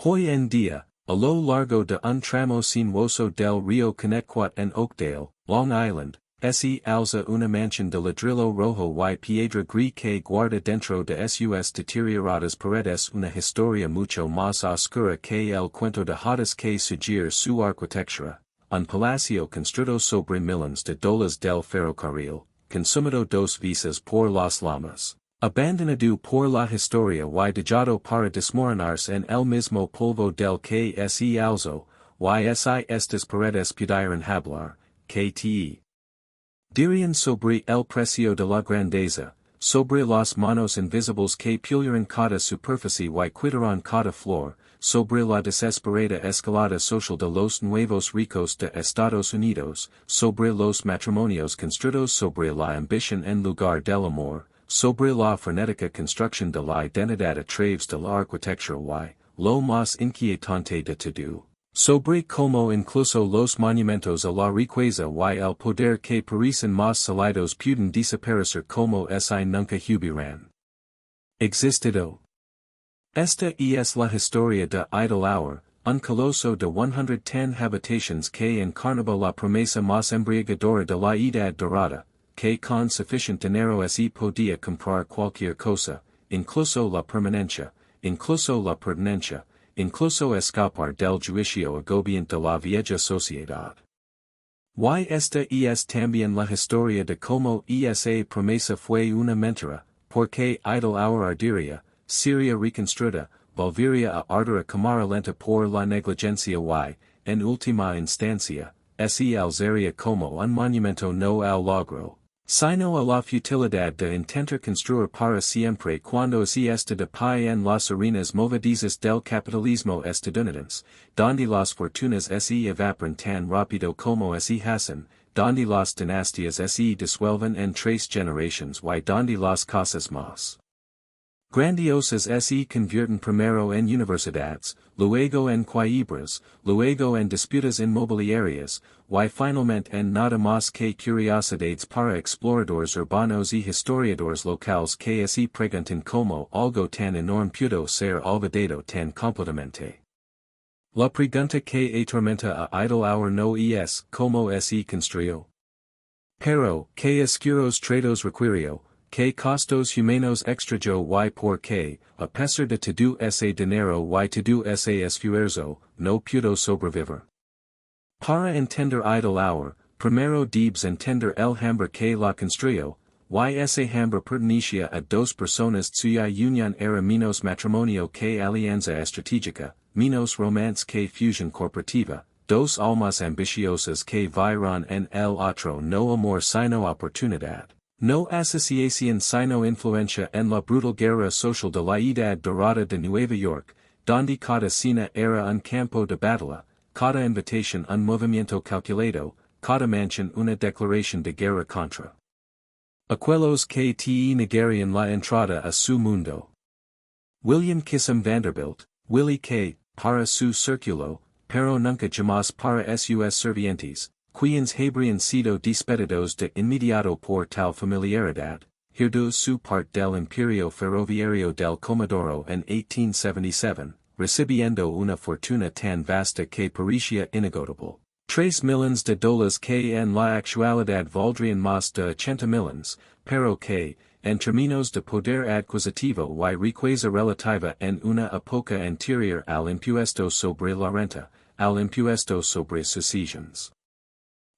Hoy en día, a lo largo de un tramo sinuoso del río Connecticut en Oakdale, Long Island, se alza una mansión de ladrillo rojo y piedra gris que guarda dentro de sus deterioradas paredes una historia mucho más oscura que el cuento de hadas que sugiere su arquitectura, un palacio construido sobre millones de dólares del ferrocarril, consumido dos veces por las llamas. Abandonado por la historia y dejado para desmoronarse en el mismo polvo del que se alzó, estas paredes pudieran hablar, que dirían sobre el precio de la grandeza, sobre las manos invisibles que pulieran cada superficie y cuidaran cada flor, sobre la desesperada escalada social de los nuevos ricos de Estados Unidos, sobre los matrimonios construidos sobre la ambición en lugar del amor, sobre la frenética construcción de la identidad a través de la arquitectura y, lo más inquietante de todo, sobre cómo incluso los monumentos a la riqueza y el poder que parecen más sólidos pueden desaparecer como si nunca hubieran existido. Esta es la historia de Idle Hour, un coloso de 110 habitaciones que encarnaba la promesa más embriagadora de la Edad Dorada, que con suficiente dinero se podía comprar cualquier cosa, incluso la permanencia, incluso la pertenencia, incluso escapar del juicio agobiante de la vieja sociedad. Y esta es también la historia de cómo esa promesa fue una mentira, porque Idle Hour ardiría, sería reconstruida, volvería a arder a cámara lenta por la negligencia y, en última instancia, se alzaría como un monumento no al logro, sino a la futilidad de intentar construir para siempre cuando se está de pie en las arenas movedizas del capitalismo estadounidense, donde las fortunas se evaporan tan rápido como se hacen, donde las dinastías se disuelven en 3 generaciones y donde las casas más grandiosas se convierten primero en universidades, luego en quiebras, luego en disputas inmobiliarias, y finalmente en nada más que curiosidades para exploradores urbanos y historiadores locales que se preguntan cómo algo tan enorme pudo ser olvidado tan completamente. La pregunta que atormenta a Idle Hour no es cómo se construyó, pero qué oscuros tratos requirió, que costos humanos extrajo y por qué, a pesar de todo ese dinero y todo ese esfuerzo, no pudo sobrevivir. Para entender Idle Hour, primero debes entender el hambre que la construyó, y ese hambre pertenecía a 2 personas cuya unión era menos matrimonio que alianza estratégica, menos romance que fusión corporativa, 2 almas ambiciosas que vieron en el otro no amor sino oportunidad. No asociación sino influencia en la brutal guerra social de la Edad Dorada de Nueva York, donde cada cena era un campo de batalla, cada invitación un movimiento calculado, cada mansión una declaración de guerra contra aquellos que te negarían la entrada a su mundo. William Kissam Vanderbilt, Willie K., para su círculo, pero nunca jamás para sus servientes, quienes habrían sido despedidos de inmediato por tal familiaridad, heredó su parte del imperio ferroviario del Comodoro en 1877, recibiendo una fortuna tan vasta que parecía inagotable. $3 millones que en la actualidad valdrían más de 80 millones, pero que, en términos de poder adquisitivo y riqueza relativa en una época anterior al impuesto sobre la renta, al impuesto sobre sucesiones,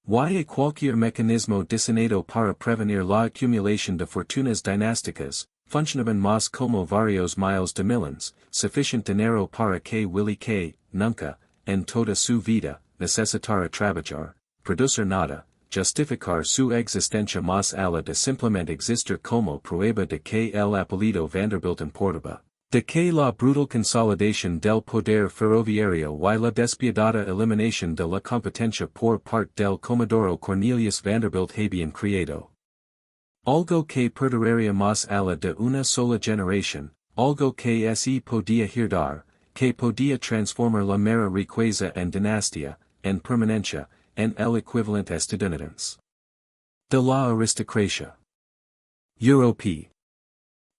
y a cualquier mecanismo diseñado para prevenir la acumulación de fortunas dinásticas, funcionaban más como varios miles de millones, suficiente dinero para que Willie K., nunca, en toda su vida, necesitara trabajar, producir nada, justificar su existencia más allá de simplemente existir como prueba de que el apellido Vanderbilt importaba, de que la brutal consolidación del poder ferroviario y la despiadada eliminación de la competencia por parte del Comodoro Cornelius Vanderbilt habían creado algo que perduraría más allá de una sola generación, algo que se podía heredar, que podía transformar la mera riqueza en dinastía, en permanencia, en el equivalente estadounidense de la aristocracia europea.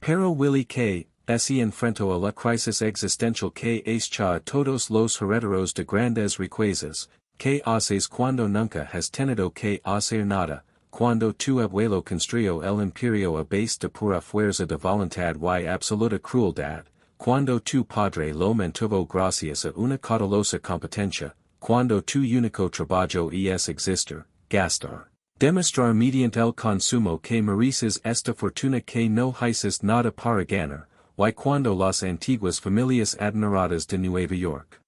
Pero Willie K., se enfrentó a la crisis existencial que echa a todos los herederos de grandes riquezas, que haces cuando nunca has tenido que hacer nada, cuando tu abuelo construyó el imperio a base de pura fuerza de voluntad y absoluta crueldad, cuando tu padre lo mantuvo gracias a una cautelosa competencia, cuando tu único trabajo es existir, gastar. Demostrar mediante el consumo que mereces esta fortuna que no haces nada para ganar, y cuando las antiguas familias adineradas de Nueva York.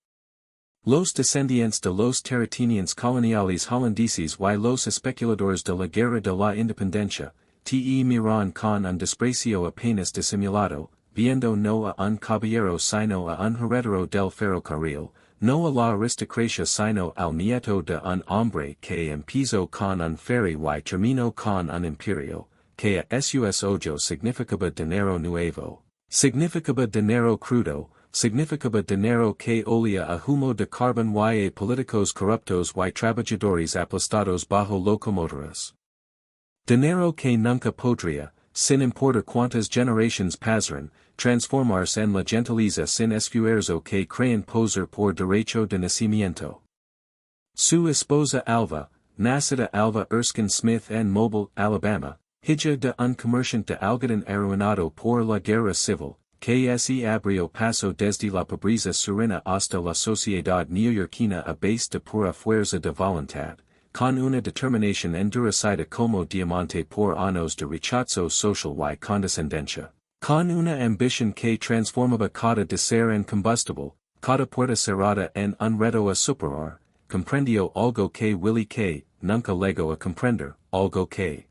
Los descendientes de los terratenientes coloniales holandeses y los especuladores de la guerra de la independencia, te miran con un desprecio apenas disimulado, viendo no a un caballero sino a un heredero del ferrocarril, no a la aristocracia sino al nieto de un hombre que empezó con un ferry y terminó con un imperio, que a sus ojos significaba dinero nuevo, significaba dinero crudo, significaba dinero que olía a humo de carbón y a políticos corruptos y trabajadores aplastados bajo locomotoras. Dinero que nunca podría, sin importar cuántas generaciones pasaran, transformarse en la gentileza sin esfuerzo que creen poseer por derecho de nacimiento. Su esposa Alva, nacida Alva Erskine Smith en Mobile, Alabama, hija de un comerciante algodón arruinado por la guerra civil, que se abrió paso desde la pobreza serena hasta la sociedad neoyorquina a base de pura fuerza de voluntad, con una determinación endurecida como diamante por años de rechazo social y condescendencia, con una ambición que transformaba cada deseo en combustible, cada puerta cerrada en un reto a superar, comprendió algo que Willy K. nunca llegó a comprender, algo que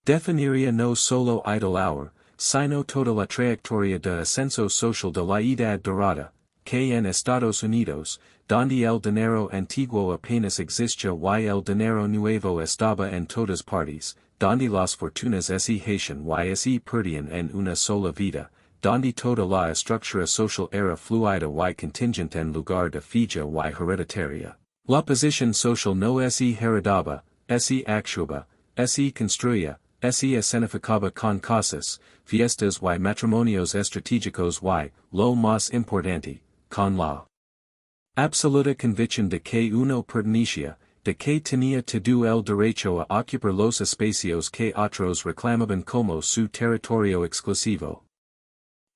definiría no solo idle hour, sino toda la trayectoria de ascenso social de la Edad Dorada, que en Estados Unidos, donde el dinero antiguo apenas existía y el dinero nuevo estaba en todas partes, donde las fortunas se hacían y se perdían en una sola vida, donde toda la estructura social era fluida y contingente en lugar de fija y hereditaria. La posición social no se heredaba, se actuaba, se construía, se escenificaba con casas, fiestas y matrimonios estratégicos y, lo más importante, con la absoluta convicción de que uno pertenecía, de que tenía todo el derecho a ocupar los espacios que otros reclamaban como su territorio exclusivo.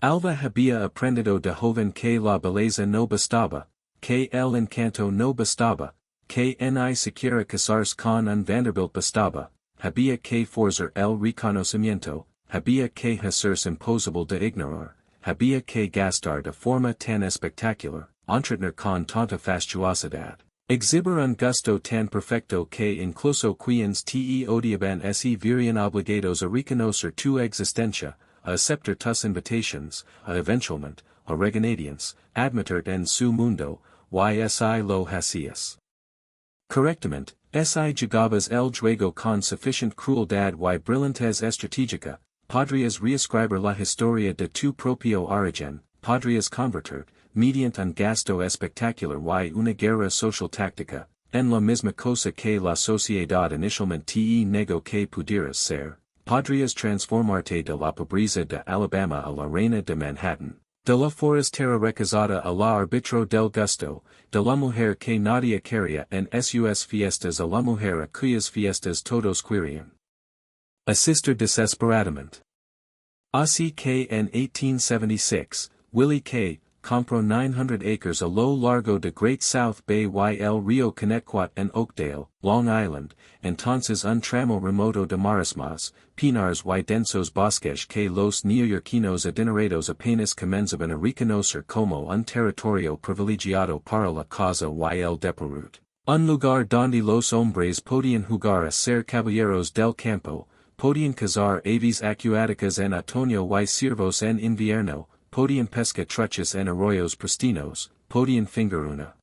Alva había aprendido de joven que la belleza no bastaba, que el encanto no bastaba, que ni siquiera casarse con un Vanderbilt bastaba, había que forzar el reconocimiento, había que hacerse imposible de ignorar, había que gastar de forma tan espectacular, entretener con tanta fastuosidad, exhibir un gusto tan perfecto que incluso quienes te odiaban se verían obligados a reconocer tu existencia, a aceptar tus invitaciones, a eventualmente, a regañadientes, admitirte en su mundo, y si lo hacías correctamente, si llegabas el juego con suficient crueldad y brillantez estratégica, podrías reescribir la historia de tu propio origen, podrías convertir, mediante un gasto espectacular y una guerra social táctica, en la misma cosa que la sociedad inicialmente te negó que pudieras ser, podrías transformarte de la pobreza de Alabama a la reina de Manhattan, de la forastera recasada a la árbitro del gusto, de la mujer que nadie quería en sus fiestas a la mujer a cuyas fiestas todos querían asistir desesperadamente. Así que en 1876, Willie K. compró 900 acres a lo largo de Great South Bay y el río Connecticut en Oakdale, Long Island, entonces un tramo remoto de marismas, pinars y densos bosques que los neoyorquinos adinerados apenas comenzaban a reconocer como un territorio privilegiado para la causa y el desarrollo. Un lugar donde los hombres podían jugar a ser caballeros del campo, podían cazar aves acuáticas en otoño y ciervos en invierno, podían pescar truchas en arroyos pristinos, podían fingar una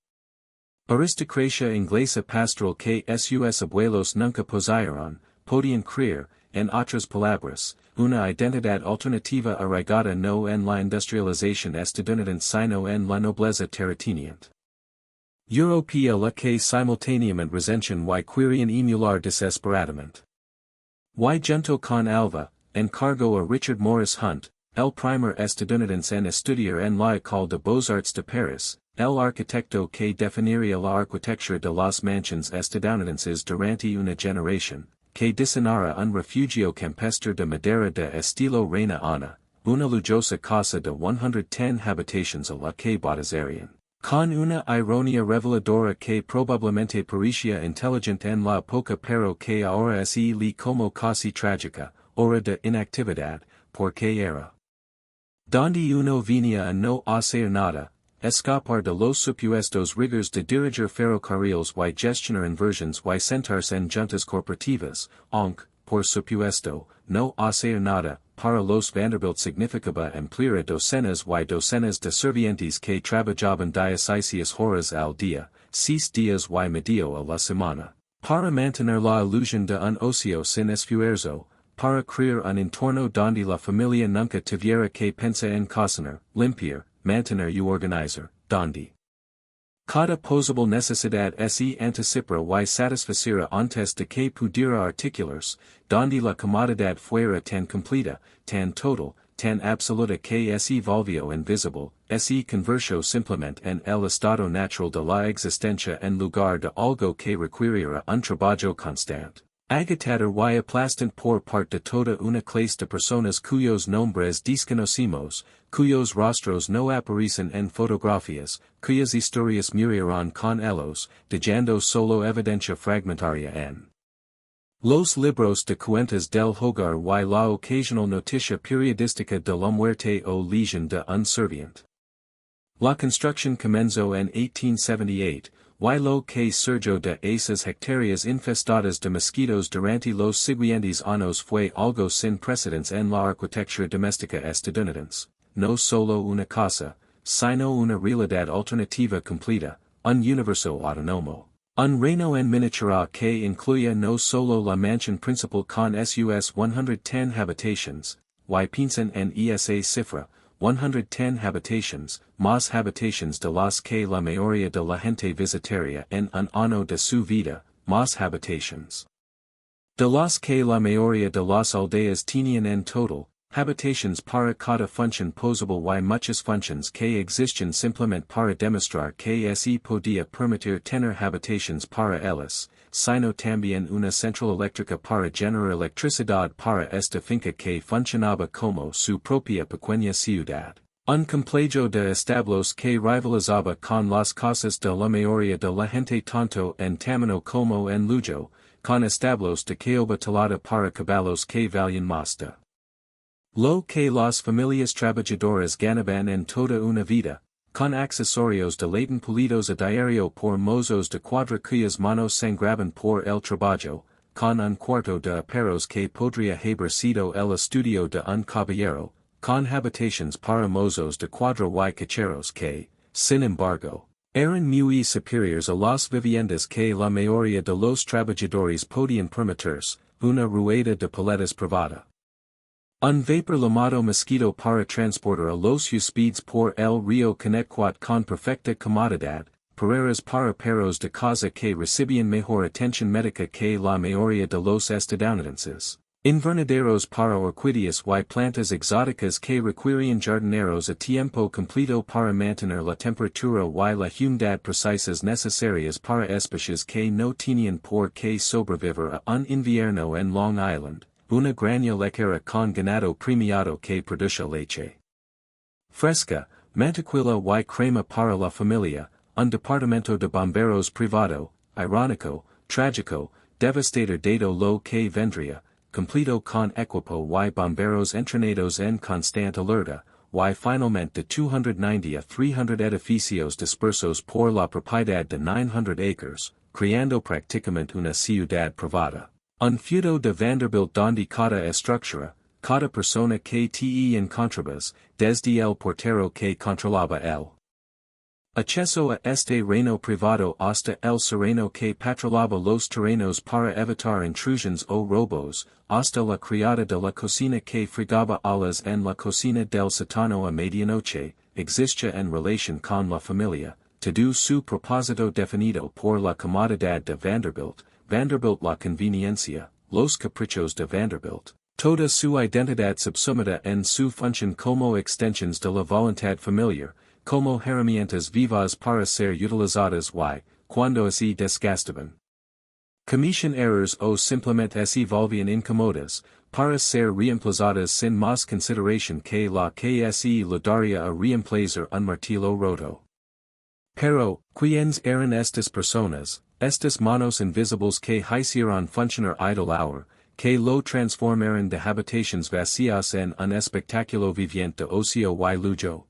aristocracia inglesa pastoral que sus abuelos nunca poseyeron, podían crear, en otras palabras, una identidad alternativa arraigada no en la industrialización estadounidense sino en la nobleza terrateniente europea la que simultáneamente resentían y querían emular desesperadamente. Y junto con Alva, encargó a Richard Morris Hunt, el primer estudiantes en estudiar en la École de Beaux-Arts de Paris, el arquitecto que definiría la arquitectura de las mansiones estadounidenses durante una generación, que diseñara un refugio campestre de madera de estilo Reina Ana, una lujosa casa de 110 habitaciones a la que bautizarían, con una ironía reveladora que probablemente parecía inteligente en la época pero que ahora es como casi trágica, hora de inactividad, porque era donde uno venía a no hacer nada, escapar de los supuestos rigores de dirigir ferrocarriles y gestionar inversiones y sentarse en juntas corporativas, aunque, por supuesto, no hacer nada, para los Vanderbilt significaba emplear a docenas y docenas de sirvientes que trabajaban 16 horas al día, 6 días y medio a la semana, para mantener la ilusión de un ocio sin esfuerzo, para crear un entorno donde la familia nunca tuviera que pensar en cocinar, limpiar, mantener y organizar, donde cada posible necesidad se anticipara y satisfaciera antes de que pudiera articularse, donde la comodidad fuera tan completa, tan total, tan absoluta que se volvió invisible, se convirtió simplemente en el estado natural de la existencia en lugar de algo que requiriera un trabajo constante, agotador y aplastante por parte de toda una clase de personas cuyos nombres desconocimos, cuyos rostros no aparecen en fotografías, cuyas historias murieron con ellos, dejando solo evidencia fragmentaria en los libros de cuentas del hogar y la ocasional noticia periodística de la muerte o lesión de un sirviente. La construcción comenzó en 1878, y lo que surgió de esas hectáreas infestadas de mosquitos durante los siguientes años fue algo sin precedentes en la arquitectura doméstica estadounidense, no solo una casa, sino una realidad alternativa completa, un universo autónomo, un reino en miniatura que incluía no solo la mansión principal con sus 110 habitaciones, y piensan en esa cifra, 110 habitaciones, más habitaciones de las que la mayoría de la gente visitaría en un año de su vida, más habitaciones de las que la mayoría de las aldeas tenían en total, habitaciones para cada función posible y muchas funciones que existen simplemente para demostrar que se podía permitir tener habitaciones para ellas, sino también una central eléctrica para generar electricidad para esta finca que funcionaba como su propia pequeña ciudad. Un complejo de establos que rivalizaba con las casas de la mayoría de la gente tanto en tamaño como en lujo, con establos de caoba talada para caballos que valían más de lo que las familias trabajadoras ganaban en toda una vida, con accesorios de latón pulidos a diario por mozos de cuadra cuyas manos sangraban por el trabajo, con un cuarto de aperos que podría haber sido el estudio de un caballero, con habitaciones para mozos de cuadra y cacheros que, sin embargo, eran muy superiores a las viviendas que la mayoría de los trabajadores podían permitirse, una rueda de paletas privada. Un vapor llamado mosquito para transportar a los huéspedes por el río Connecticut con perfecta comodidad, paredes para perros de casa que recibían mejor atención médica que la mayoría de los estadounidenses, invernaderos para orquídeas y plantas exóticas que requirían jardineros a tiempo completo para mantener la temperatura y la humedad precisas necesarias para especies que no tenían por qué sobrevivir a un invierno en Long Island. Una granja lechera con ganado premiado que produce leche fresca, mantequilla y crema para la familia, un departamento de bomberos privado, irónico, trágico, devastador dado lo que vendría, completo con equipo y bomberos entrenados en constante alerta, y finalmente 290 a 300 edificios dispersos por la propiedad de 900 acres, creando prácticamente una ciudad privada. Un feudo de Vanderbilt donde cada estructura, cada persona que te encontrabas, desde el portero que controlaba el acceso a este reino privado hasta el sereno que patrolaba los terrenos para evitar intrusiones o robos, hasta la criada de la cocina que fregaba alas en la cocina del sótano a medianoche, existía en relación con la familia, todo su propósito definido por la comodidad de Vanderbilt, Vanderbilt la conveniencia, los caprichos de Vanderbilt, Toda su identidad subsumida en su función como extensiones de la voluntad familiar, como herramientas vivas para ser utilizadas cuando así desgastaban. Cometen errores o simplemente se volvían incómodas, para ser reemplazadas sin más consideración que la que se le daría a reemplazar un martillo roto. Pero, ¿quiénes eran estas personas, estas manos invisibles que hicieron funcionar idle hour, que lo transformaron de habitaciones vacías en un espectáculo viviente de ocio y lujo?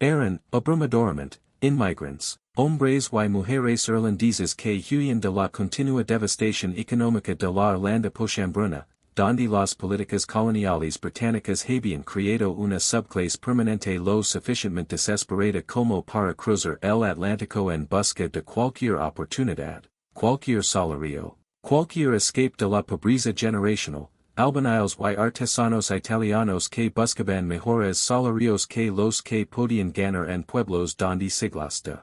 Eran, abrumadoramente, inmigrantes, hombres y mujeres irlandeses que huían de la continua devastación económica de la Irlanda poshambruna, donde las políticas coloniales británicas habían creado una subclase permanente lo suficientemente desesperada como para cruzar el Atlántico en busca de cualquier oportunidad, cualquier salario, cualquier escape de la pobreza generacional, albañiles y artesanos italianos que buscaban mejores salarios que los que podían ganar en pueblos donde siglos de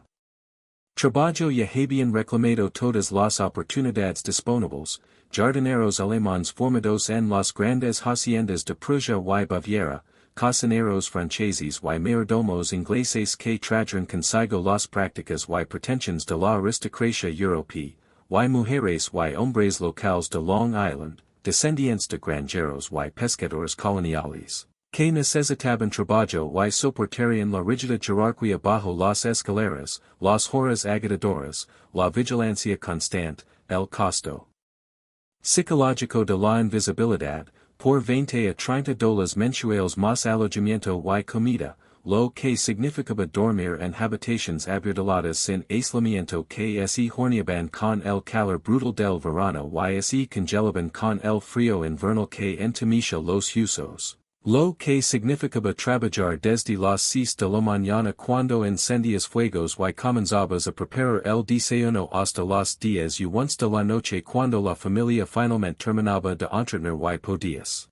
trabajo ya habían reclamado todas las oportunidades disponibles, jardineros alemanes formados en las grandes haciendas de Prusia y Baviera, cocineros franceses y mayordomos ingleses que trajeron consigo las prácticas y pretensiones de la aristocracia europea, y mujeres y hombres locales de Long Island, descendientes de granjeros y pescadores coloniales, que necesitaban trabajo y soportarían la rígida jerarquía bajo las escaleras, las horas agitadoras, la vigilancia constante, el costo psicológico de la invisibilidad, por 20 a 30 dólares mensuales más alojamiento y comida, lo que significaba dormir en habitaciones abueladas sin aislamiento que se horneaban con el calor brutal del verano y se congelaban con el frío invernal que entumecía los huesos. Lo que significaba trabajar desde las 6 de la mañana cuando encendías fuegos y comenzabas a preparar el desayuno hasta las 10:11 de la noche cuando la familia finalmente terminaba de entretener y podías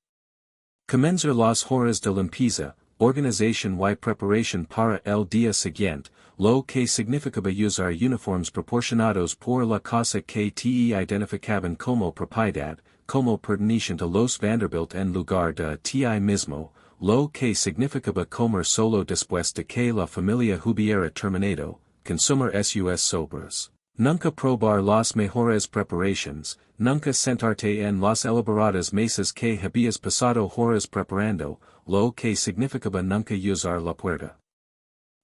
comenzar las horas de limpieza, organización y preparación para el día siguiente, lo que significaba usar uniformes proporcionados por la casa que te identificaban como propiedad, como perteneciente a los Vanderbilt en lugar de ti mismo, lo que significaba comer solo después de que la familia hubiera terminado, consumir sus sobras, nunca probar las mejores preparaciones, nunca sentarte en las elaboradas mesas que habías pasado horas preparando, lo que significaba nunca usar la puerta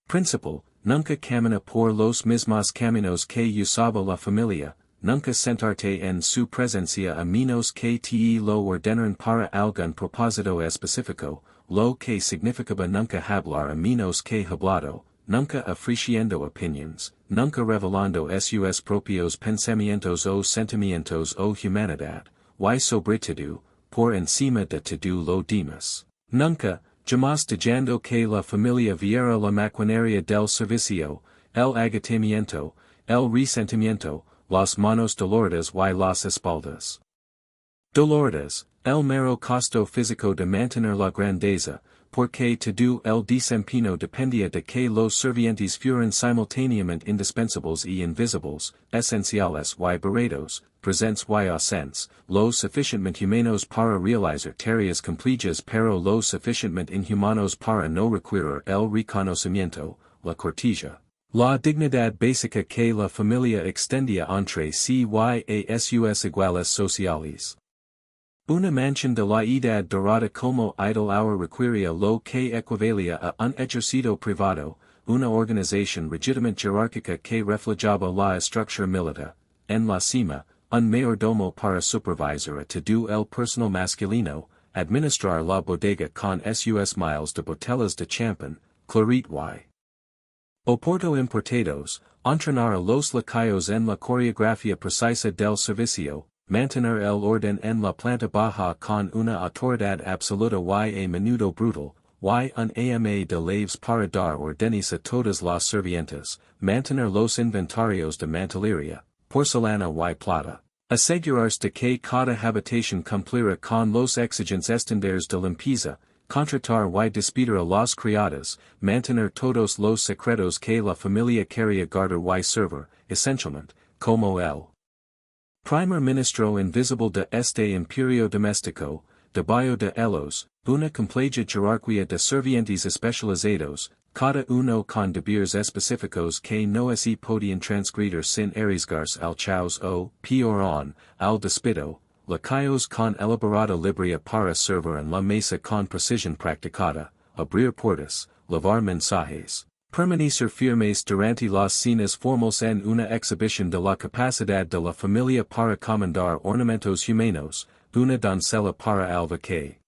principal, nunca caminar por los mismos caminos que usaba la familia, nunca sentarte en su presencia a menos que te lo ordenen para algún propósito específico, lo que significaba nunca hablar a menos que hablado, nunca ofreciendo opinions, nunca revelando sus propios pensamientos o sentimientos o humanidad, y sobre todo, por encima de todo lo demás, nunca, jamás dejando que la familia viera la maquinaria del servicio, el agotamiento, el resentimiento, las manos doloridas y las espaldas doloridas, el mero costo físico de mantener la grandeza, porque todo el desempeño dependía de que los servientes fueran simultáneamente indispensables y invisibles, esenciales y baratos, presentes y ausentes, lo suficientemente humanos para realizar tareas complejas pero lo suficientemente inhumanos para no requerir el reconocimiento, la cortesía. La dignidad básica que la familia extendía entre sí y a sus iguales sociales. Una mansión de la Edad Dorada como idle hour requería lo que equivalía a un ejercicio privado, una organización rigidamente jerárquica que reflejaba la estructura militar, en la cima, un mayordomo para supervisar a todo el personal masculino, administrar la bodega con sus miles de botellas de champán, claret y Oporto importados, entrenar a los lacayos en la coreografía precisa del servicio, mantener el orden en la planta baja con una autoridad absoluta y a menudo brutal, y un ama de llaves para dar órdenes a todas las servientes, mantener los inventarios de mantelería, porcelana y plata. Asegurarse de que cada habitación cumpliera con los exigentes estándares de limpieza, contratar y despedir a las criadas, mantener todos los secretos que la familia quería guardar y servir, esencialmente, como el primer ministro invisible de este imperio doméstico, de bio de ellos, una compleja jerarquía de servientes especializados, cada uno con deberes específicos que no se podían transgredir sin arriesgarse al chaos o, peor aún, al despido, lacayos con elaborada librea para servir en la mesa con precisión practicada, abrir puertas, lavar mensajes. Permanecer firmes durante las cenas formales en una exhibición de la capacidad de la familia para comandar ornamentos humanos, una doncella para Alva que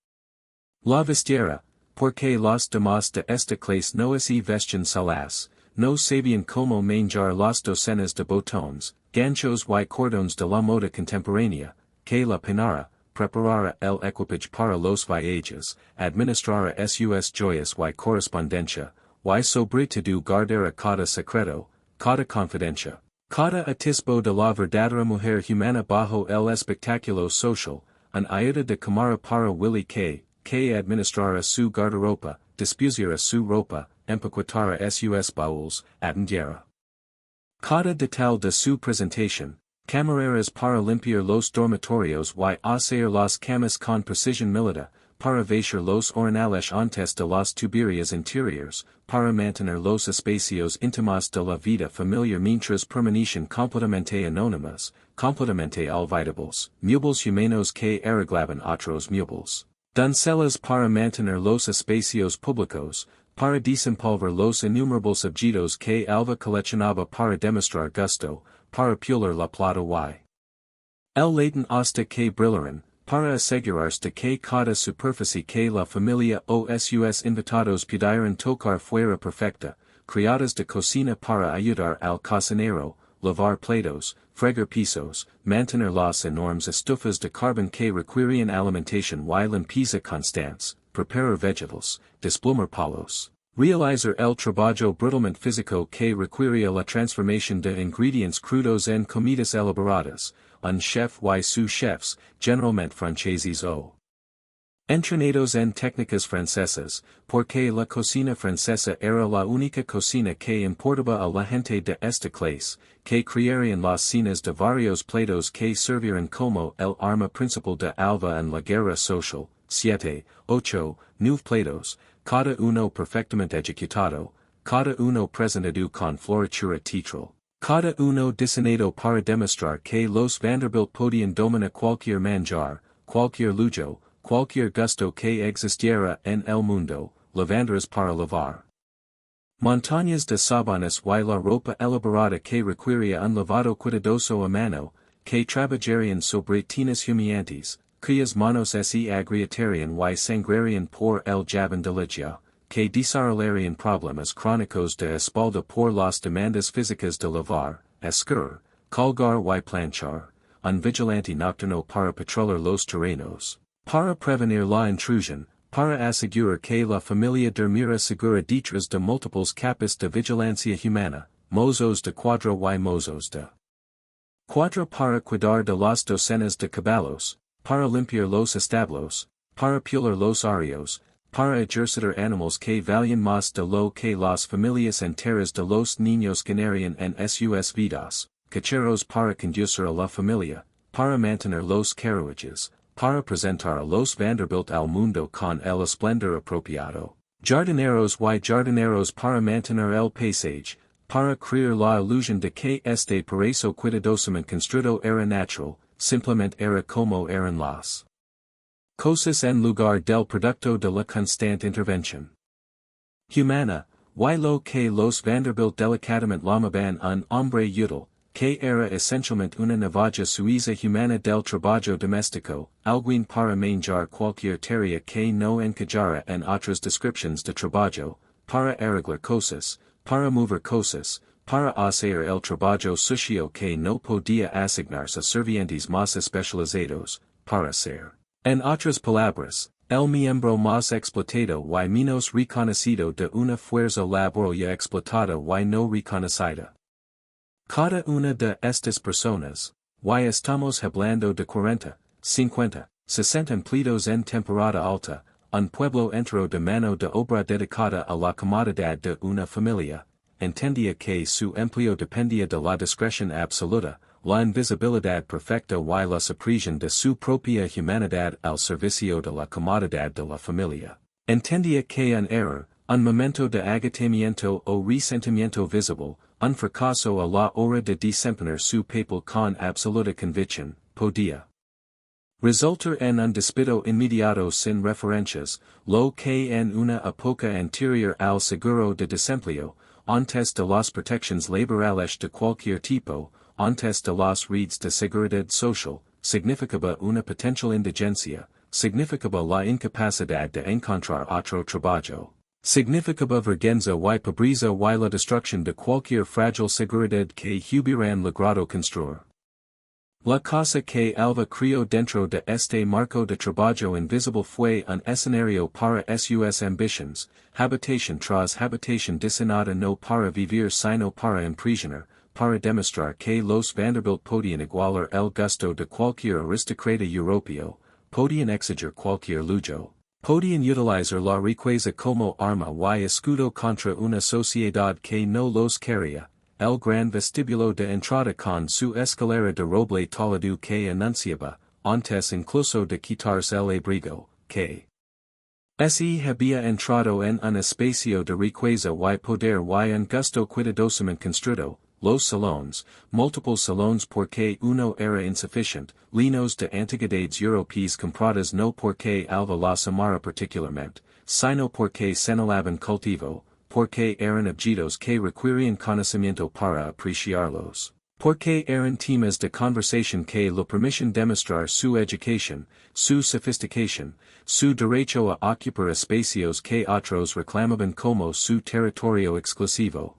la vistiera, porque los demás de esta clase no se vestían solas, no sabían cómo manejar las docenas de botones, ganchos y cordones de la moda contemporánea, que la penara, preparara el equipage para los viajes, administrara sus joyas y correspondencia, y sobre todo guardara cada secreto, cada confidencia, cada atisbo de la verdadera mujer humana bajo el espectáculo social, an ayuda de cámara para Willy que administrara su guardarropa, dispusiera su ropa, empaquetara sus baúls, atendiera cada detalle de su presentación, camareras para limpiar los dormitorios y hacer las camas con precisión militar, para vestir los orinales antes de las tuberías interiores, para mantener los espacios íntimos de la vida familiar mientras permanecen completamente anónimas, completamente olvidables, muebles humanos que arreglaban otros muebles, doncellas para mantener los espacios públicos, para desempolvar los innumerables objetos que Alva coleccionaba para demostrar gusto, para pulir la plata y el latón hasta que brillaran, para asegurarse de que cada superficie que la familia o sus invitados pudieran tocar fuera perfecta, criadas de cocina para ayudar al cocinero, lavar platos, fregar pisos, mantener las enormes estufas de carbón que requirían alimentación y limpieza constante, preparar vegetales, desplumar palos, realizar el trabajo brutalmente físico que requiría la transformación de ingredientes crudos en comidas elaboradas, un chef y sus chefs, generalmente franceses o entrenados en técnicas francesas, porque la cocina francesa era la única cocina que importaba a la gente de esta clase, que crearían las cenas de varios platos que servirían como el arma principal de Alva en la guerra social, 7, 8, 9 platos, cada uno perfectamente ejecutado, cada uno presentado con floritura teatral. Cada uno diseñado para demostrar que los Vanderbilt podían dominar cualquier manjar, cualquier lujo, cualquier gusto que existiera en el mundo, lavanderas para lavar montañas de sábanas y la ropa elaborada que requiría un lavado cuidadoso a mano, que trabajarían sobre tinas humeantes, cuyas manos se agrietarían y sangrarían por el jabón de leche, que desarrollarían problemas crónicos de espalda por las demandas físicas de lavar, escurrir, colgar y planchar, un vigilante nocturno para patrullar los terrenos, para prevenir la intrusión, para asegurar que la familia durmiera segura detrás de múltiples capas de vigilancia humana, mozos de cuadra y mozos de cuadra para cuidar de las docenas de caballos, para limpiar los establos, para pulir los arrios, para ejercitar animales que valían más de lo que las familias enteras de los niños ganarían en sus vidas, cacheros para conducir a la familia, para mantener los carruajes, para presentar a los Vanderbilt al mundo con el esplendor apropiado, jardineros y jardineros para mantener el paisaje, para crear la ilusión de que este paraíso cuidadosamente construido era natural, simplemente era como eran las cosas en lugar del producto de la constante intervención humana, y lo que los Vanderbilt delicadamente llamaban un hombre útil, que era esencialmente una navaja suiza humana del trabajo doméstico, alguien para manejar cualquier tarea que no encajara en otras descripciones de trabajo, para arreglar cosas, para mover cosas, para hacer el trabajo sucio que no podía asignarse a servientes más especializados, para ser, en otras palabras, el miembro más explotado y menos reconocido de una fuerza laboral ya explotada y no reconocida. Cada una de estas personas, y estamos hablando de 40, 50, 60 empleados en temporada alta, un pueblo entero de mano de obra dedicada a la comodidad de una familia, entendía que su empleo dependía de la discreción absoluta, la invisibilidad perfecta y la supresión de su propia humanidad al servicio de la comodidad de la familia. Entendía que un error, un momento de agotamiento o resentimiento visible, un fracaso a la hora de desempeñar su papel con absoluta convicción, podía resultar en un despido inmediato sin referencias, lo que en una época anterior al seguro de desempleo, antes de las protecciones laborales de cualquier tipo, antes de las redes de seguridad social, significaba una potencial indigencia, significaba la incapacidad de encontrar otro trabajo, significaba vergüenza y pobreza y la destrucción de cualquier frágil seguridad que hubieran logrado construir. La casa que Alva crió dentro de este marco de trabajo invisible fue un escenario para sus ambiciones, habitación tras habitación diseñada no para vivir sino para impresionar, para demostrar que los Vanderbilt podían igualar el gusto de cualquier aristócrata europeo, podían exigir cualquier lujo, podían utilizar la riqueza como arma y escudo contra una sociedad que no los quería. El gran vestíbulo de entrada con su escalera de roble tallado que anunciaba, antes incluso de quitarse el abrigo, que había entrado en un espacio de riqueza y poder y un gusto cuidadosamente construido, los salones, múltiples salones porque uno era insuficiente, linos de antigüedades europeas compradas no porque Alva las amara particularmente, sino porque señalaban cultivo, porque eran objetos que requirían conocimiento para apreciarlos, porque eran temas de conversación que lo permitían demostrar su educación, su sofisticación, su derecho a ocupar espacios que otros reclamaban como su territorio exclusivo.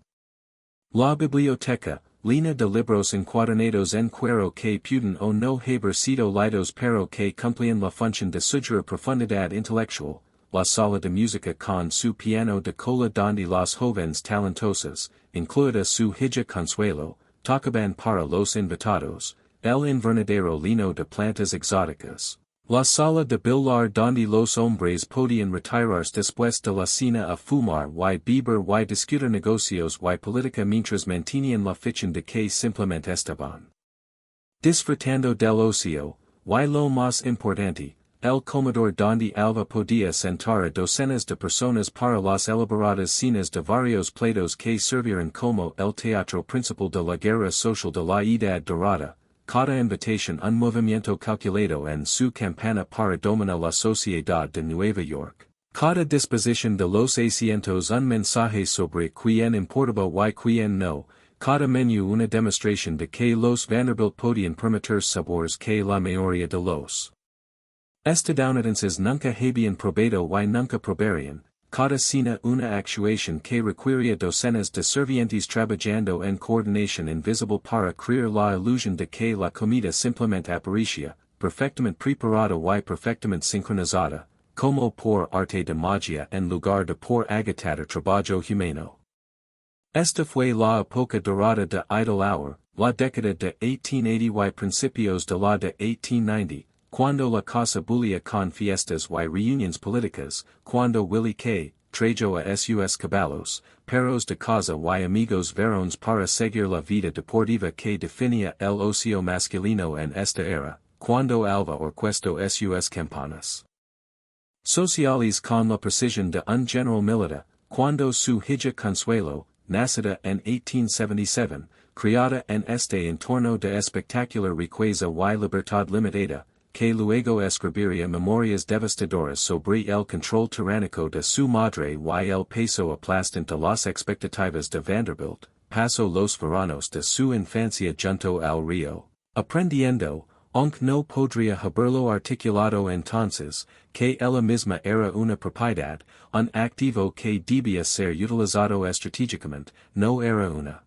La biblioteca, llena de libros encuadernados en cuero que pudieran o no haber sido leídos pero que cumplían la función de sugerir profundidad intelectual. La sala de música con su piano de cola donde los jóvenes talentosos, incluida su hija Consuelo, tocaban para los invitados, el invernadero lleno de plantas exóticas. La sala de billar donde los hombres podían retirarse después de la cena a fumar y beber y discutir negocios y política mientras mantenían la ficción de que simplemente estaban disfrutando del ocio, y lo más importante, el comedor donde Alva podía sentar a docenas de personas para las elaboradas cenas de varios platos que sirvieron como el teatro principal de la guerra social de la Edad Dorada, cada invitación un movimiento calculado en su campana para dominar la sociedad de Nueva York, cada disposición de los asientos un mensaje sobre quién importaba y quién no, cada menú una demostración de que los Vanderbilt podían permitir sabores que la mayoría de los estadounidenses nunca habían probado y nunca probarían, cada cena una actuación que requería docenas de sirvientes trabajando en coordinación invisible para crear la ilusión de que la comida simplemente aparecía, perfectamente preparada y perfectamente sincronizada, como por arte de magia en lugar de por agotador trabajo humano. Esta fue la época dorada de Idle Hour, la década de 1880 y principios de la de 1890. Cuando la casa bullía con fiestas y reuniones políticas, cuando Willie K. trajo a sus caballos, perros de casa y amigos varones para seguir la vida deportiva que definía el ocio masculino en esta era, cuando Alva orquestó sus campanas sociales con la precisión de un general militar, cuando su hija Consuelo, nacida en 1877, criada en este entorno de espectacular riqueza y libertad limitada, que luego escribiría memorias devastadoras sobre el control tiránico de su madre y el peso aplastante de las expectativas de Vanderbilt, pasó los veranos de su infancia junto al río, aprendiendo, aunque no podría haberlo articulado entonces, que ella misma era una propiedad, un activo que debía ser utilizado estratégicamente, no era una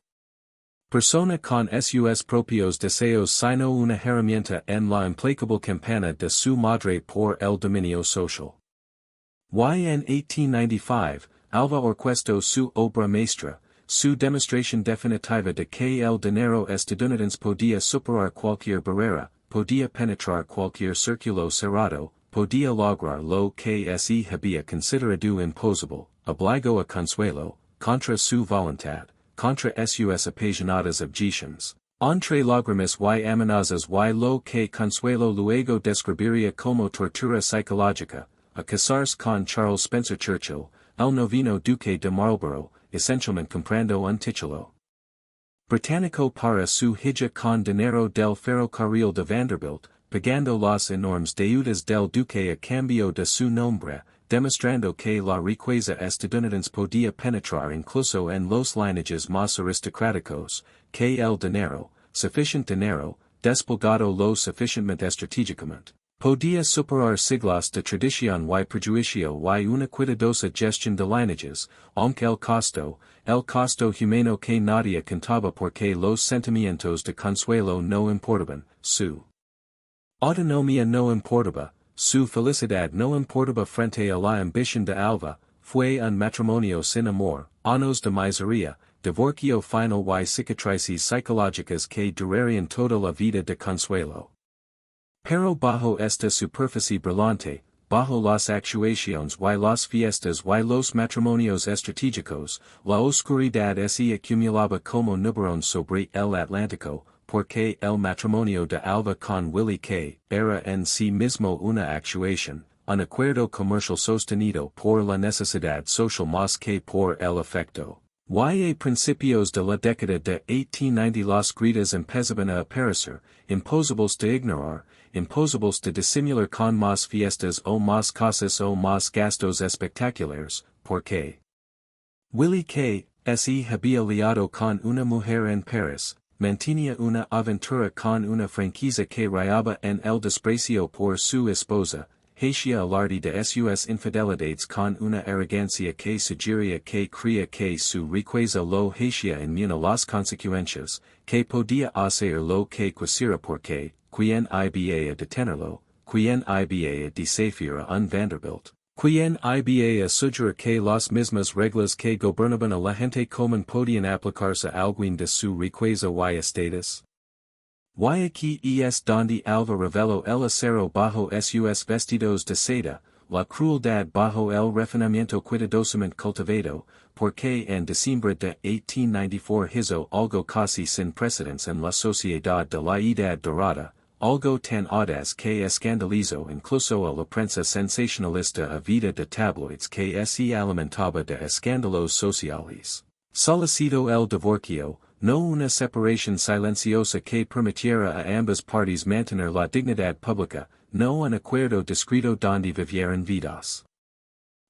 persona con sus propios deseos sino una herramienta en la implacable campana de su madre por el dominio social. Y en 1895, Alva orquestó su obra maestra, su demostración definitiva de que el dinero estadounidense podía superar cualquier barrera, podía penetrar cualquier círculo cerrado, podía lograr lo que se había considerado imposible, obligó a Consuelo, contra su voluntad, contra sus apasionadas objeciones, Entre lágrimas y amenazas y lo que consuelo luego describiría como tortura psicológica, a casarse con Charles Spencer Churchill, el noveno duque de Marlborough, esencialmente comprando un título británico para su hija con dinero del ferrocarril de Vanderbilt, pagando las enormes deudas del duque a cambio de su nombre, demostrando que la riqueza estadounidense podía penetrar incluso en los linajes más aristocráticos, que el dinero, suficiente dinero, desplegado lo suficientemente estratégicamente, podía superar siglos de tradición y prejuicio y una cuidadosa gestión de linajes, aunque el costo humano que nadie contaba porque los sentimientos de consuelo no importaban, su autonomía no importaba, su felicidad no importaba frente a la ambición de Alva, fue un matrimonio sin amor, años de miseria, divorcio final y cicatrices psicológicas que durarían toda la vida de consuelo. Pero bajo esta superficie brillante, bajo las actuaciones y las fiestas y los matrimonios estratégicos, la oscuridad se acumulaba como nubarón sobre el Atlántico, porque el matrimonio de Alva con Willy K. era en sí mismo una actuación, un acuerdo comercial sostenido por la necesidad social más que por el afecto. Y a principios de la década de 1890 las gritas empezaban a aparecer, imposibles de ignorar, imposibles de disimular con más fiestas o más cosas o más gastos espectaculares, porque Willy K. se había liado con una mujer en París, mantenía una aventura con una franquicia que rayaba en el desprecio por su esposa, hacía alarde de sus infidelidades con una arrogancia que sugería que creía que su riqueza lo hacía inmune a las consecuencias, que podía hacer lo que quisiera porque, quien iba a detenerlo, quien iba a desafiar a un Vanderbilt, quien iba a sugerir que las mismas reglas que gobernaban a la gente común podían aplicarse a alguien de su riqueza y estatus. Y aquí es donde Alva reveló el acero bajo sus vestidos de seda, la crueldad bajo el refinamiento cuidadosamente cultivado, porque en diciembre de 1894 hizo algo casi sin precedentes en la sociedad de la Edad Dorada, algo tan audaz que escandalizó incluso a la prensa sensacionalista a vida de tabloids que se alimentaba de escándalos sociales. Solicitó el divorcio, no una separación silenciosa que permitiera a ambas partes mantener la dignidad pública, no un acuerdo discreto donde vivieran vidas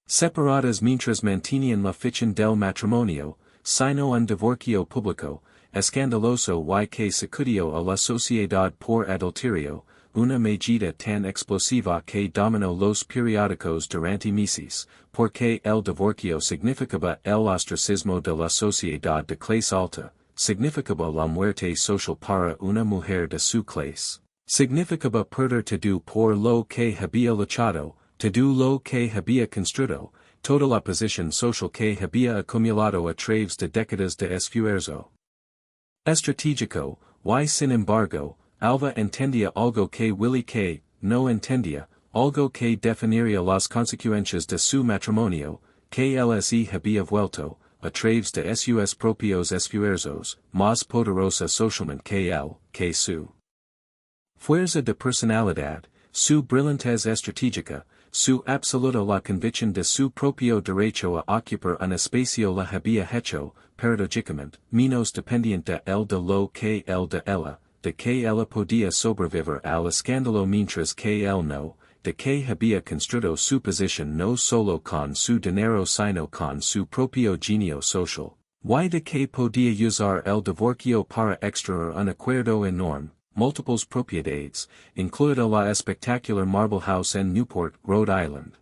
separadas mientras mantenían la ficción del matrimonio, sino un divorcio público, escandaloso y que sacudió a la sociedad por adulterio, una medida tan explosiva que dominó los periódicos durante meses, porque el divorcio significaba el ostracismo de la sociedad de clase alta, significaba la muerte social para una mujer de su clase, significaba perder todo por lo que había luchado, todo lo que había construido, toda la posición social que había acumulado a través de décadas de esfuerzo estratégico, y sin embargo, Alva entendía algo que Willy K. no entendía, algo que definiría las consecuencias de su matrimonio, que él se había vuelto, a través de sus propios esfuerzos, más poderosa socialmente que su fuerza de personalidad, su brillantez estratégica, su absoluta la convicción de su propio derecho a ocupar un espacio la había hecho, paradójicamente, menos dependiente el de lo que el de ella, de que ella podía sobrevivir al escándalo mientras que él no, de que había construido su posición no solo con su dinero sino con su propio genio social, y de que podía usar el divorcio para extraer un acuerdo enorme, múltiples propiedades, incluida la espectacular Marble House en Newport, Rhode Island.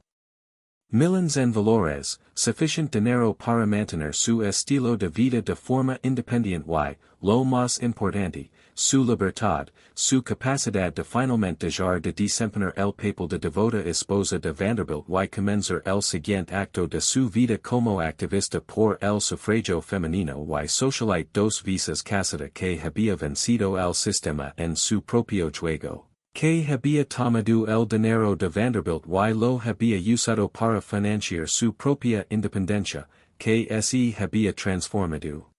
Millions en valores, suficient dinero para mantener su estilo de vida de forma independiente y, lo más importante, su libertad, su capacidad de finalmente dejar de desempeñar el papel de devota esposa de Vanderbilt y comenzar el siguiente acto de su vida como activista por el sufragio femenino y socialite dos veces casada que había vencido el sistema en su propio juego, que había tomado el dinero de Vanderbilt y lo había usado para financiar su propia independencia, que se había transformado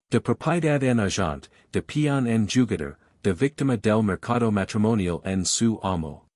De propiedad en agente, de peón en jugador, de víctima del mercado matrimonial en su amo.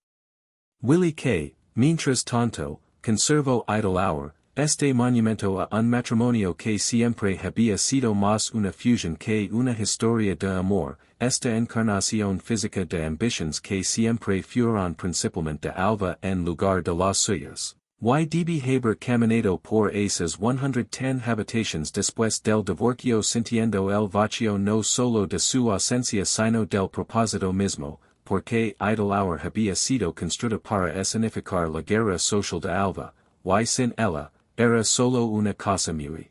Willie K., mientras tanto, conservó idle hour, este monumento a un matrimonio que siempre había sido más una fusión que una historia de amor, esta encarnación física de ambiciones que siempre fueron principalmente Alva en lugar de las suyas. Y haber caminado por esas 110 habitaciones después del divorcio sintiendo el vacío no solo de su ausencia sino del propósito mismo, porque idle hour había sido construida para escenificar la guerra social de Alva, y sin ella, era solo una cosa muy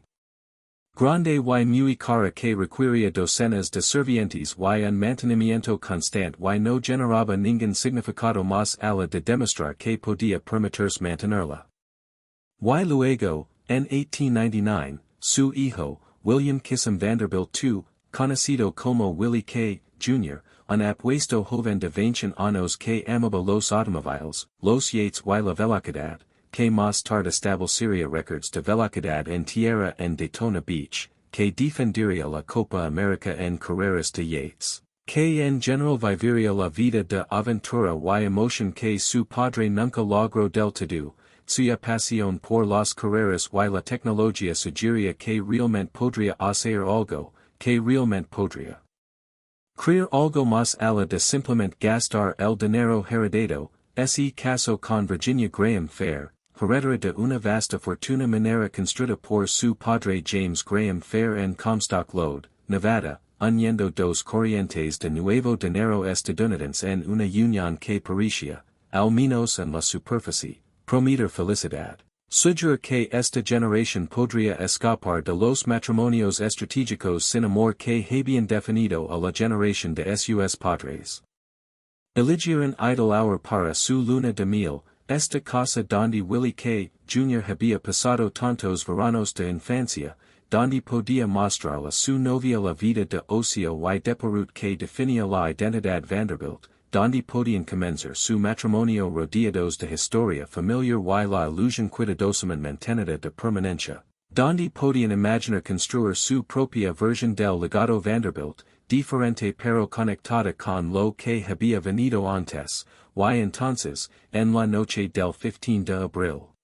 grande y muy cara que requiría docenas de servientes y un mantenimiento constante y no generaba ningún significado más allá de demostrar que podía permitirse mantenerla. Y luego, en 1899, su hijo, William Kissam Vanderbilt II, conocido como Willie K. Jr., un apuesto joven de 20 años que amaba los automóviles, los yates y la velocidad, que más tarde establecería records de velocidad en tierra en Daytona Beach, que defendería la Copa América en carreras de yates, que en general viviría la vida de aventura y emoción que su padre nunca logró del todo, su pasión por las carreras y la tecnología sugería que realmente podría hacer algo, que realmente podría crear algo más allá de simplemente gastar el dinero heredado, ese caso con Virginia Graham Fair, heredera de una vasta fortuna minera construida por su padre James Graham Fair en Comstock Lode, Nevada, uniendo dos corrientes de nuevo dinero estadounidense en una unión que parecía, al menos en la superficie, prometer felicidad. Sugiere que esta generación podría escapar de los matrimonios estratégicos sin amor que habían definido a la generación de sus padres. Eligieron idle hour para su luna de miel, esta casa donde Willie K. Jr. había pasado tantos veranos de infancia, donde podía mostrar a su novia la vida de ocio y deporut que definía la identidad Vanderbilt, donde podían comenzar su matrimonio rodeados de historia familiar y la ilusión cuidadosamente mantenida de permanencia, donde podían imaginar construir su propia versión del legado Vanderbilt, diferente pero conectada con lo que había venido antes, y entonces, en la noche del 15 de abril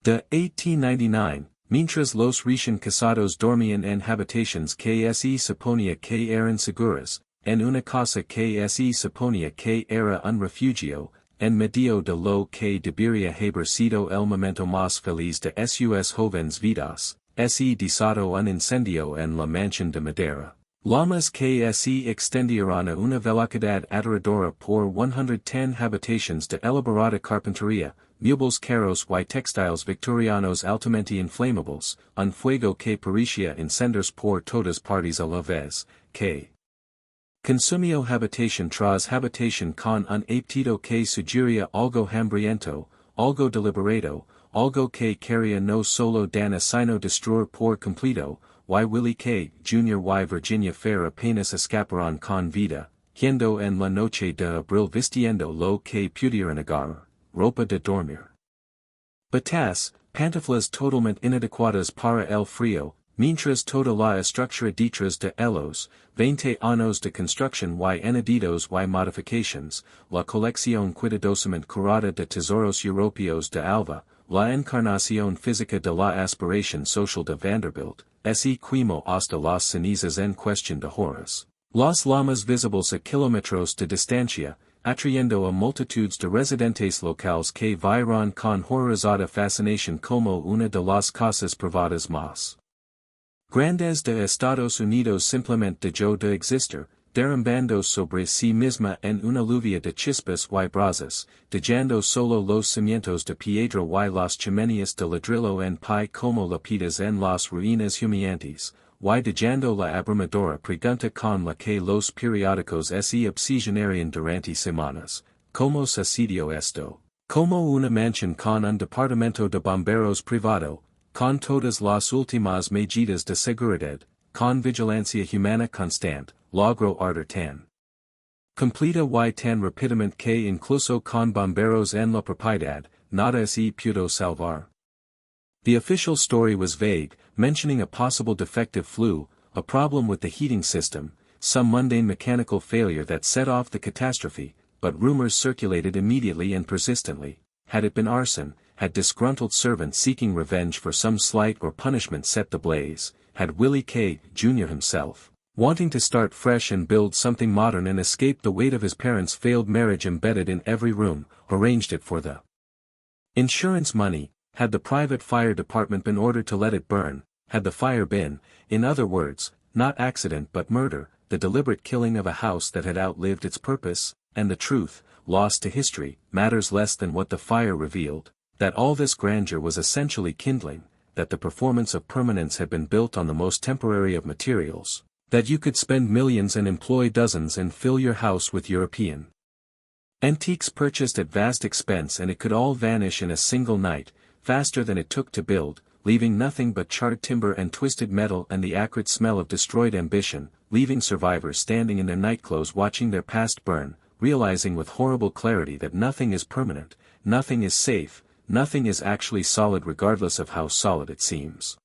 de 1899, mientras los recién casados dormían en habitaciones que se suponía que eran seguras, en una casa que se suponía que era un refugio, en medio de lo que debería haber sido el momento más feliz de sus jóvenes vidas, se desató un incendio en la mansión de madera. Llamas que se extendieron a una velocidad aterradora por 110 habitaciones de elaborada carpintería, muebles caros y textiles victorianos altamente inflamables, un fuego que parecía encenderse por todas partes a la vez, que consumió habitación tras habitación con un apetito que sugería algo hambriento, algo deliberado, algo que quería no solo dañar sino destruir por completo, y Willie K. Jr. y Virginia Fair apenas escaparon con vida, yendo en la noche de abril vistiendo lo que pudieran agarrar, ropa de dormir. Batas, pantuflas totalmente inadecuadas para el frío, mientras toda la estructura detrás de ellos, 20 años de construcción y añadidos y modifications, la colección cuidadosamente curada de tesoros europeos de Alva, la encarnación física de la aspiración social de Vanderbilt, se quemó hasta las cenizas en cuestión de horas. Las llamas visibles a kilómetros de distancia, atrayendo a multitudes de residentes locales que vieron con horrorizada fascinación como una de las casas privadas más grandes de Estados Unidos simplemente dejó de existir, derrumbando sobre sí misma en una lluvia de chispas y brasas, dejando solo los cimientos de piedra y las chimeneas de ladrillo en pie como lápidas en las ruinas humeantes, y dejando la abrumadora pregunta con la que los periódicos se obsesionarían durante semanas, ¿cómo sucedió esto? Como una mansión con un departamento de bomberos privado, con todas las últimas medidas de seguridad, con vigilancia humana constante, logró arder tan completa y tan rápidamente que incluso con bomberos en la propiedad, nada se pudo salvar. The official story was vague, mentioning a possible defective flue, a problem with the heating system, some mundane mechanical failure that set off the catastrophe, but rumors circulated immediately and persistently. Had it been arson? Had disgruntled servants seeking revenge for some slight or punishment set the blaze? Had Willie K. Jr. himself, wanting to start fresh and build something modern and escape the weight of his parents' failed marriage embedded in every room, arranged it for the insurance money? Had the private fire department been ordered to let it burn? Had the fire been, in other words, not accident but murder, the deliberate killing of a house that had outlived its purpose? And the truth, lost to history, matters less than what the fire revealed, that all this grandeur was essentially kindling, that the performance of permanence had been built on the most temporary of materials, that you could spend millions and employ dozens and fill your house with European antiques purchased at vast expense, and it could all vanish in a single night, faster than it took to build, leaving nothing but charred timber and twisted metal and the acrid smell of destroyed ambition, leaving survivors standing in their nightclothes watching their past burn, realizing with horrible clarity that nothing is permanent, nothing is safe, nothing is actually solid regardless of how solid it seems.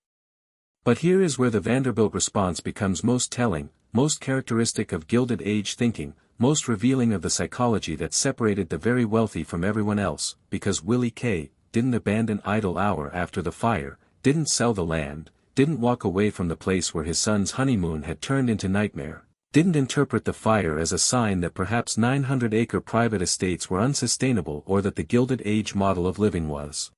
But here is where the Vanderbilt response becomes most telling, most characteristic of Gilded Age thinking, most revealing of the psychology that separated the very wealthy from everyone else, because Willie K. didn't abandon idle hour after the fire, didn't sell the land, didn't walk away from the place where his son's honeymoon had turned into nightmare, didn't interpret the fire as a sign that perhaps 900-acre private estates were unsustainable or that the Gilded Age model of living was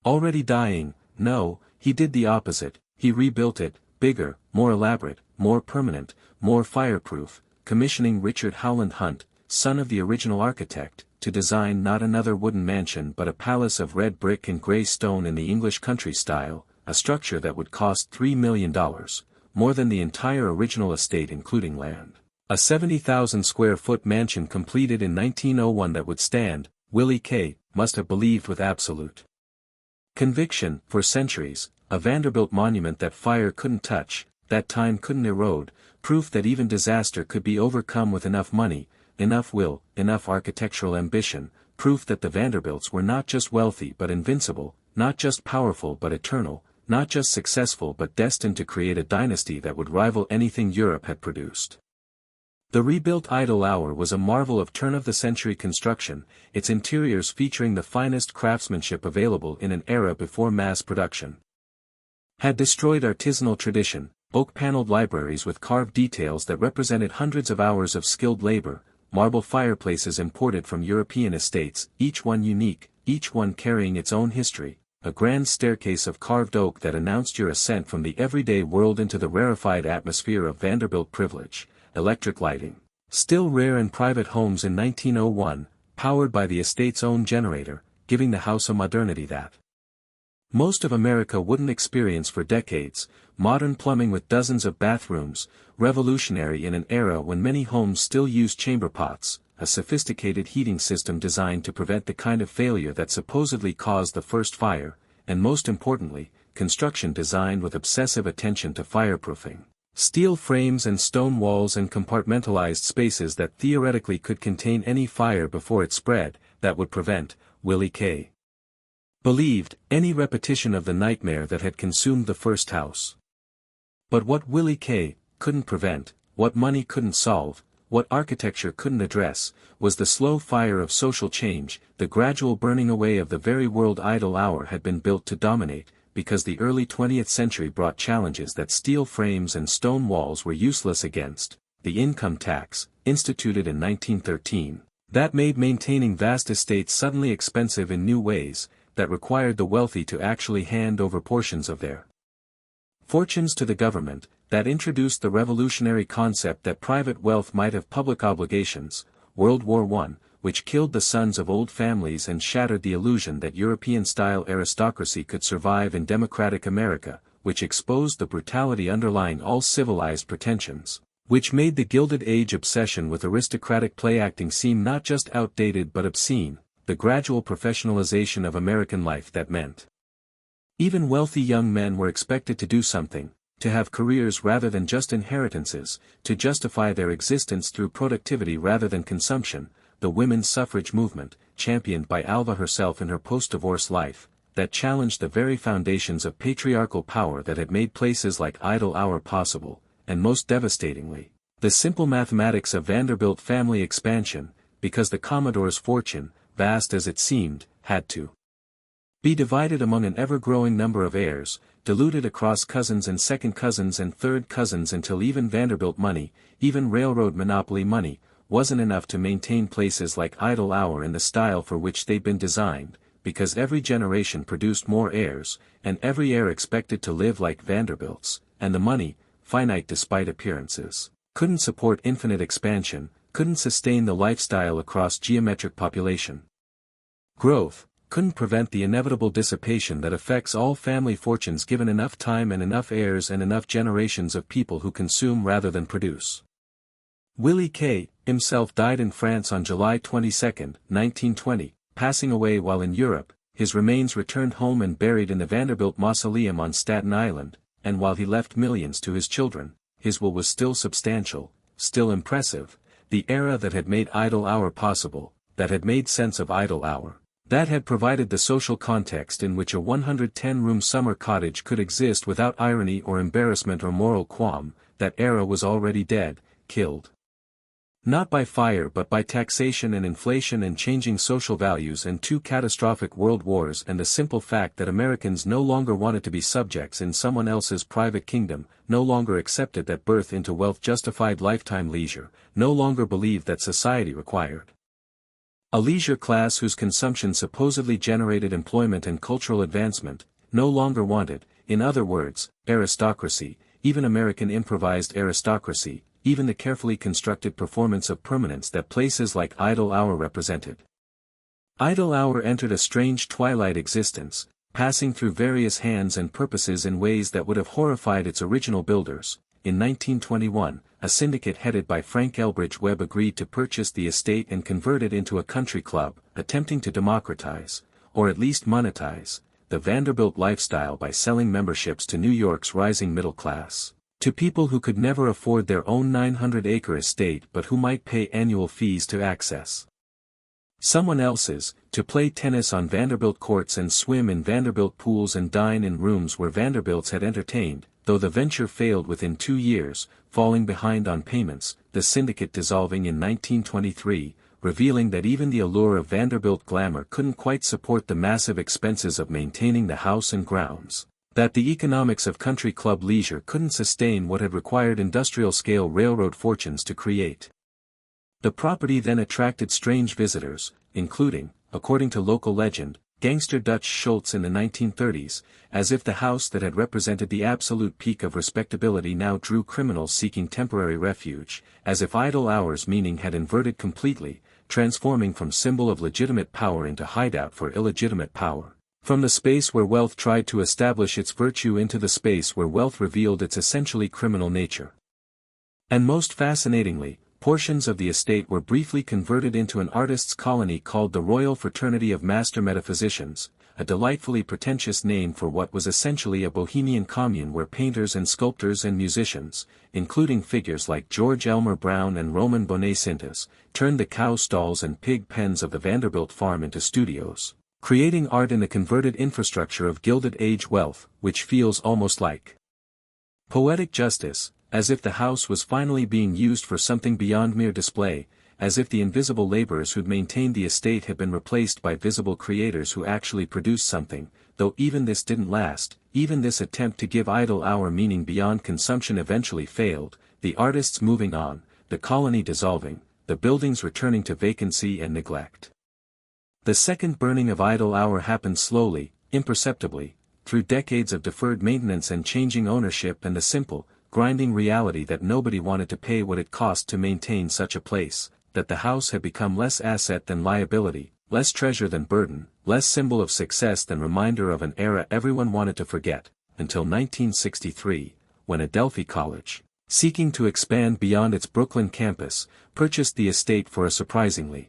already dying. No, he did the opposite. He rebuilt it, bigger, more elaborate, more permanent, more fireproof, commissioning Richard Howland Hunt, son of the original architect, to design not another wooden mansion but a palace of red brick and grey stone in the English country style, a structure that would cost $3 million. More than the entire original estate including land. A 70,000 square foot mansion completed in 1901 that would stand, Willie K. must have believed with absolute conviction, for centuries, a Vanderbilt monument that fire couldn't touch, that time couldn't erode, proof that even disaster could be overcome with enough money, enough will, enough architectural ambition, proof that the Vanderbilts were not just wealthy but invincible, not just powerful but eternal, not just successful but destined to create a dynasty that would rival anything Europe had produced. The rebuilt idle hour was a marvel of turn-of-the-century construction, its interiors featuring the finest craftsmanship available in an era before mass production had destroyed artisanal tradition, oak-paneled libraries with carved details that represented hundreds of hours of skilled labor, marble fireplaces imported from European estates, each one unique, each one carrying its own history, a grand staircase of carved oak that announced your ascent from the everyday world into the rarefied atmosphere of Vanderbilt privilege, electric lighting, still rare in private homes in 1901, powered by the estate's own generator, giving the house a modernity that most of America wouldn't experience for decades, modern plumbing with dozens of bathrooms, revolutionary in an era when many homes still use chamber pots, a sophisticated heating system designed to prevent the kind of failure that supposedly caused the first fire, and most importantly, construction designed with obsessive attention to fireproofing. Steel frames and stone walls and compartmentalized spaces that theoretically could contain any fire before it spread, that would prevent, Willie K. believed, any repetition of the nightmare that had consumed the first house. But what Willie K. couldn't prevent, what money couldn't solve, what architecture couldn't address, was the slow fire of social change. The gradual burning away of the very world idle hour had been built to dominate, because the early 20th century brought challenges that steel frames and stone walls were useless against, the income tax, instituted in 1913, that made maintaining vast estates suddenly expensive in new ways, that required the wealthy to actually hand over portions of their fortunes to the government, that introduced the revolutionary concept that private wealth might have public obligations, World War I, which killed the sons of old families and shattered the illusion that European-style aristocracy could survive in democratic America, which exposed the brutality underlying all civilized pretensions, which made the Gilded Age obsession with aristocratic play-acting seem not just outdated but obscene, the gradual professionalization of American life that meant even wealthy young men were expected to do something, to have careers rather than just inheritances, to justify their existence through productivity rather than consumption. The women's suffrage movement, championed by Alva herself in her post-divorce life, that challenged the very foundations of patriarchal power that had made places like Idle Hour possible, and most devastatingly, the simple mathematics of Vanderbilt family expansion, because the Commodore's fortune, vast as it seemed, had to be divided among an ever-growing number of heirs, diluted across cousins and second cousins and third cousins until even Vanderbilt money, even railroad monopoly money, wasn't enough to maintain places like Idle Hour in the style for which they'd been designed, because every generation produced more heirs, and every heir expected to live like Vanderbilt's, and the money, finite despite appearances, couldn't support infinite expansion, couldn't sustain the lifestyle across geometric population growth, couldn't prevent the inevitable dissipation that affects all family fortunes given enough time and enough heirs and enough generations of people who consume rather than produce. Willie K. himself died in France on July 22, 1920, passing away while in Europe, his remains returned home and buried in the Vanderbilt Mausoleum on Staten Island, and while he left millions to his children, his will was still substantial, still impressive, the era that had made Idle Hour possible, that had made sense of Idle Hour. That had provided the social context in which a 110-room summer cottage could exist without irony or embarrassment or moral qualm. That era was already dead, killed. Not by fire but by taxation and inflation and changing social values and two catastrophic world wars and the simple fact that Americans no longer wanted to be subjects in someone else's private kingdom, no longer accepted that birth into wealth justified lifetime leisure, no longer believed that society required a leisure class whose consumption supposedly generated employment and cultural advancement, no longer wanted, in other words, aristocracy, even American improvised aristocracy, even the carefully constructed performance of permanence that places like Idle Hour represented. Idle Hour entered a strange twilight existence, passing through various hands and purposes in ways that would have horrified its original builders. In 1921, a syndicate headed by Frank Elbridge Webb agreed to purchase the estate and convert it into a country club, attempting to democratize, or at least monetize, the Vanderbilt lifestyle by selling memberships to New York's rising middle class, to people who could never afford their own 900-acre estate but who might pay annual fees to access someone else's, to play tennis on Vanderbilt courts and swim in Vanderbilt pools and dine in rooms where Vanderbilts had entertained. Though the venture failed within 2 years, falling behind on payments, the syndicate dissolving in 1923, revealing that even the allure of Vanderbilt glamour couldn't quite support the massive expenses of maintaining the house and grounds, that the economics of country club leisure couldn't sustain what had required industrial-scale railroad fortunes to create. The property then attracted strange visitors, including, according to local legend, gangster Dutch Schultz in the 1930s, as if the house that had represented the absolute peak of respectability now drew criminals seeking temporary refuge, as if Idle Hour's meaning had inverted completely, transforming from symbol of legitimate power into hideout for illegitimate power, from the space where wealth tried to establish its virtue into the space where wealth revealed its essentially criminal nature. And most fascinatingly, portions of the estate were briefly converted into an artists' colony called the Royal Fraternity of Master Metaphysicians, a delightfully pretentious name for what was essentially a bohemian commune where painters and sculptors and musicians, including figures like George Elmer Brown and Roman Bonnet Sintas, turned the cow stalls and pig pens of the Vanderbilt farm into studios, creating art in the converted infrastructure of Gilded Age wealth, which feels almost like poetic justice, as if the house was finally being used for something beyond mere display, as if the invisible laborers who'd maintained the estate had been replaced by visible creators who actually produced something. Though even this didn't last, even this attempt to give Idle Hour meaning beyond consumption eventually failed, the artists moving on, the colony dissolving, the buildings returning to vacancy and neglect. The second burning of Idle Hour happened slowly, imperceptibly, through decades of deferred maintenance and changing ownership and the simple, grinding reality that nobody wanted to pay what it cost to maintain such a place, that the house had become less asset than liability, less treasure than burden, less symbol of success than reminder of an era everyone wanted to forget, until 1963, when Adelphi College, seeking to expand beyond its Brooklyn campus, purchased the estate for a surprisingly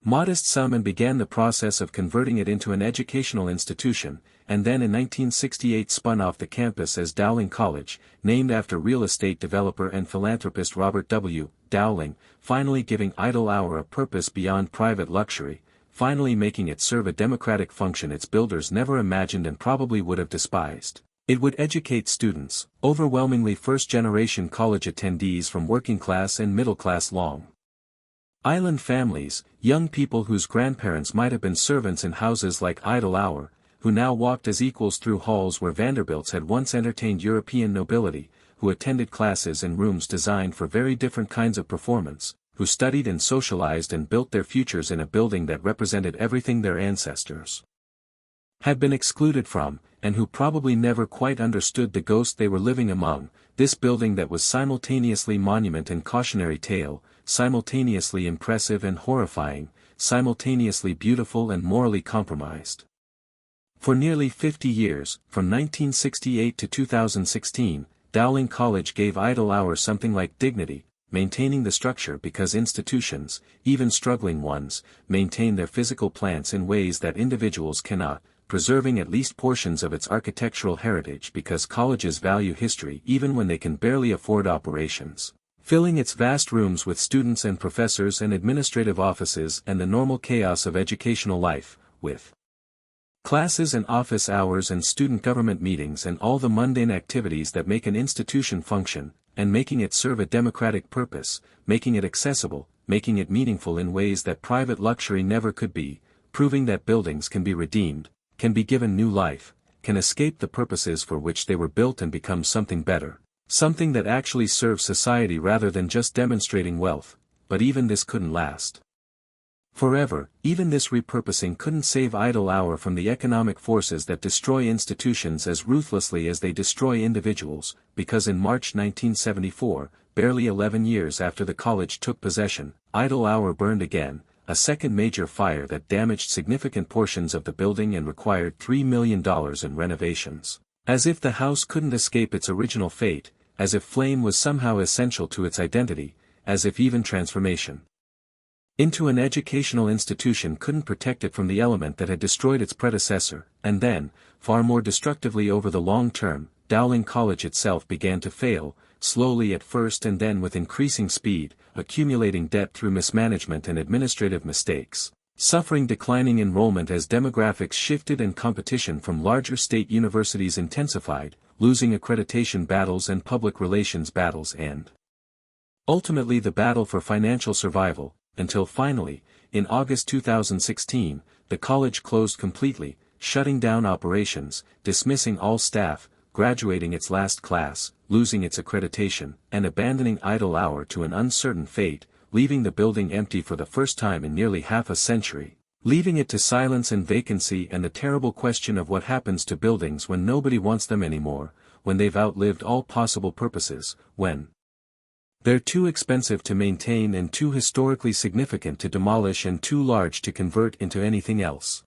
modest sum and began the process of converting it into an educational institution, and then in 1968 spun off the campus as Dowling College, named after real estate developer and philanthropist Robert W. Dowling, finally giving Idle Hour a purpose beyond private luxury, finally making it serve a democratic function its builders never imagined and probably would have despised. It would educate students, overwhelmingly first-generation college attendees from working-class and middle-class Long Island families, young people whose grandparents might have been servants in houses like Idle Hour, who now walked as equals through halls where Vanderbilts had once entertained European nobility, who attended classes in rooms designed for very different kinds of performance, who studied and socialized and built their futures in a building that represented everything their ancestors had been excluded from, and who probably never quite understood the ghost they were living among, this building that was simultaneously monument and cautionary tale, simultaneously impressive and horrifying, simultaneously beautiful and morally compromised. For nearly 50 years, from 1968 to 2016, Dowling College gave Idle Hour something like dignity, maintaining the structure because institutions, even struggling ones, maintain their physical plants in ways that individuals cannot, preserving at least portions of its architectural heritage because colleges value history even when they can barely afford operations, filling its vast rooms with students and professors and administrative offices and the normal chaos of educational life, with classes and office hours and student government meetings and all the mundane activities that make an institution function, and making it serve a democratic purpose, making it accessible, making it meaningful in ways that private luxury never could be, proving that buildings can be redeemed, can be given new life, can escape the purposes for which they were built and become something better, something that actually serves society rather than just demonstrating wealth, but even this couldn't last forever. Even this repurposing couldn't save Idle Hour from the economic forces that destroy institutions as ruthlessly as they destroy individuals, because in March 1974, barely 11 years after the college took possession, Idle Hour burned again, a second major fire that damaged significant portions of the building and required $3 million in renovations. As if the house couldn't escape its original fate, as if flame was somehow essential to its identity, as if even transformation into an educational institution couldn't protect it from the element that had destroyed its predecessor, and then, far more destructively over the long term, Dowling College itself began to fail, slowly at first and then with increasing speed, accumulating debt through mismanagement and administrative mistakes, suffering declining enrollment as demographics shifted and competition from larger state universities intensified, losing accreditation battles and public relations battles and ultimately the battle for financial survival, until finally, in August 2016, the college closed completely, shutting down operations, dismissing all staff, graduating its last class, losing its accreditation, and abandoning Idle Hour to an uncertain fate, leaving the building empty for the first time in nearly half a century, leaving it to silence and vacancy and the terrible question of what happens to buildings when nobody wants them anymore, when they've outlived all possible purposes, when they're too expensive to maintain and too historically significant to demolish and too large to convert into anything else.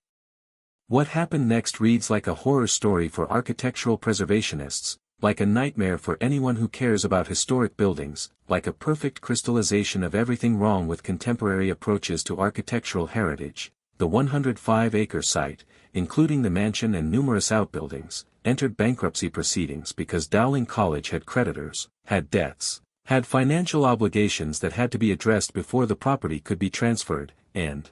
What happened next reads like a horror story for architectural preservationists, like a nightmare for anyone who cares about historic buildings, like a perfect crystallization of everything wrong with contemporary approaches to architectural heritage. The 105-acre site, including the mansion and numerous outbuildings, entered bankruptcy proceedings because Dowling College had creditors, had debts, had financial obligations that had to be addressed before the property could be transferred, and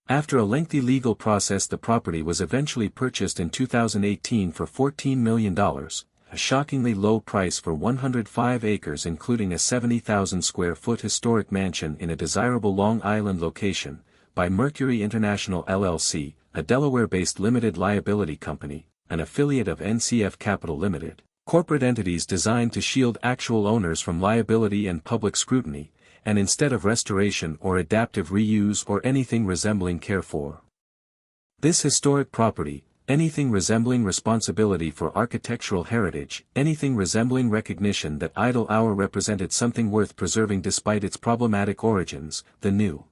after a lengthy legal process the property was eventually purchased in 2018 for $14 million, a shockingly low price for 105 acres including a 70,000 square foot historic mansion in a desirable Long Island location, by Mercury International LLC, a Delaware-based limited liability company, an affiliate of NCF Capital Limited. Corporate entities designed to shield actual owners from liability and public scrutiny, and instead of restoration or adaptive reuse or anything resembling care for this historic property, anything resembling responsibility for architectural heritage, anything resembling recognition that Idle Hour represented something worth preserving despite its problematic origins, the new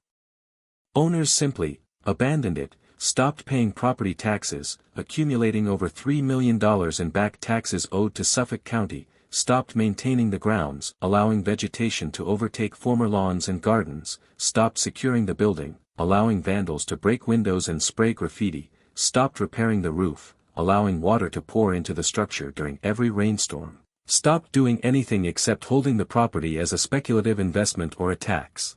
owners simply abandoned it, stopped paying property taxes, accumulating over $3 million in back taxes owed to Suffolk County, stopped maintaining the grounds, allowing vegetation to overtake former lawns and gardens, stopped securing the building, allowing vandals to break windows and spray graffiti, stopped repairing the roof, allowing water to pour into the structure during every rainstorm, stopped doing anything except holding the property as a speculative investment or a tax.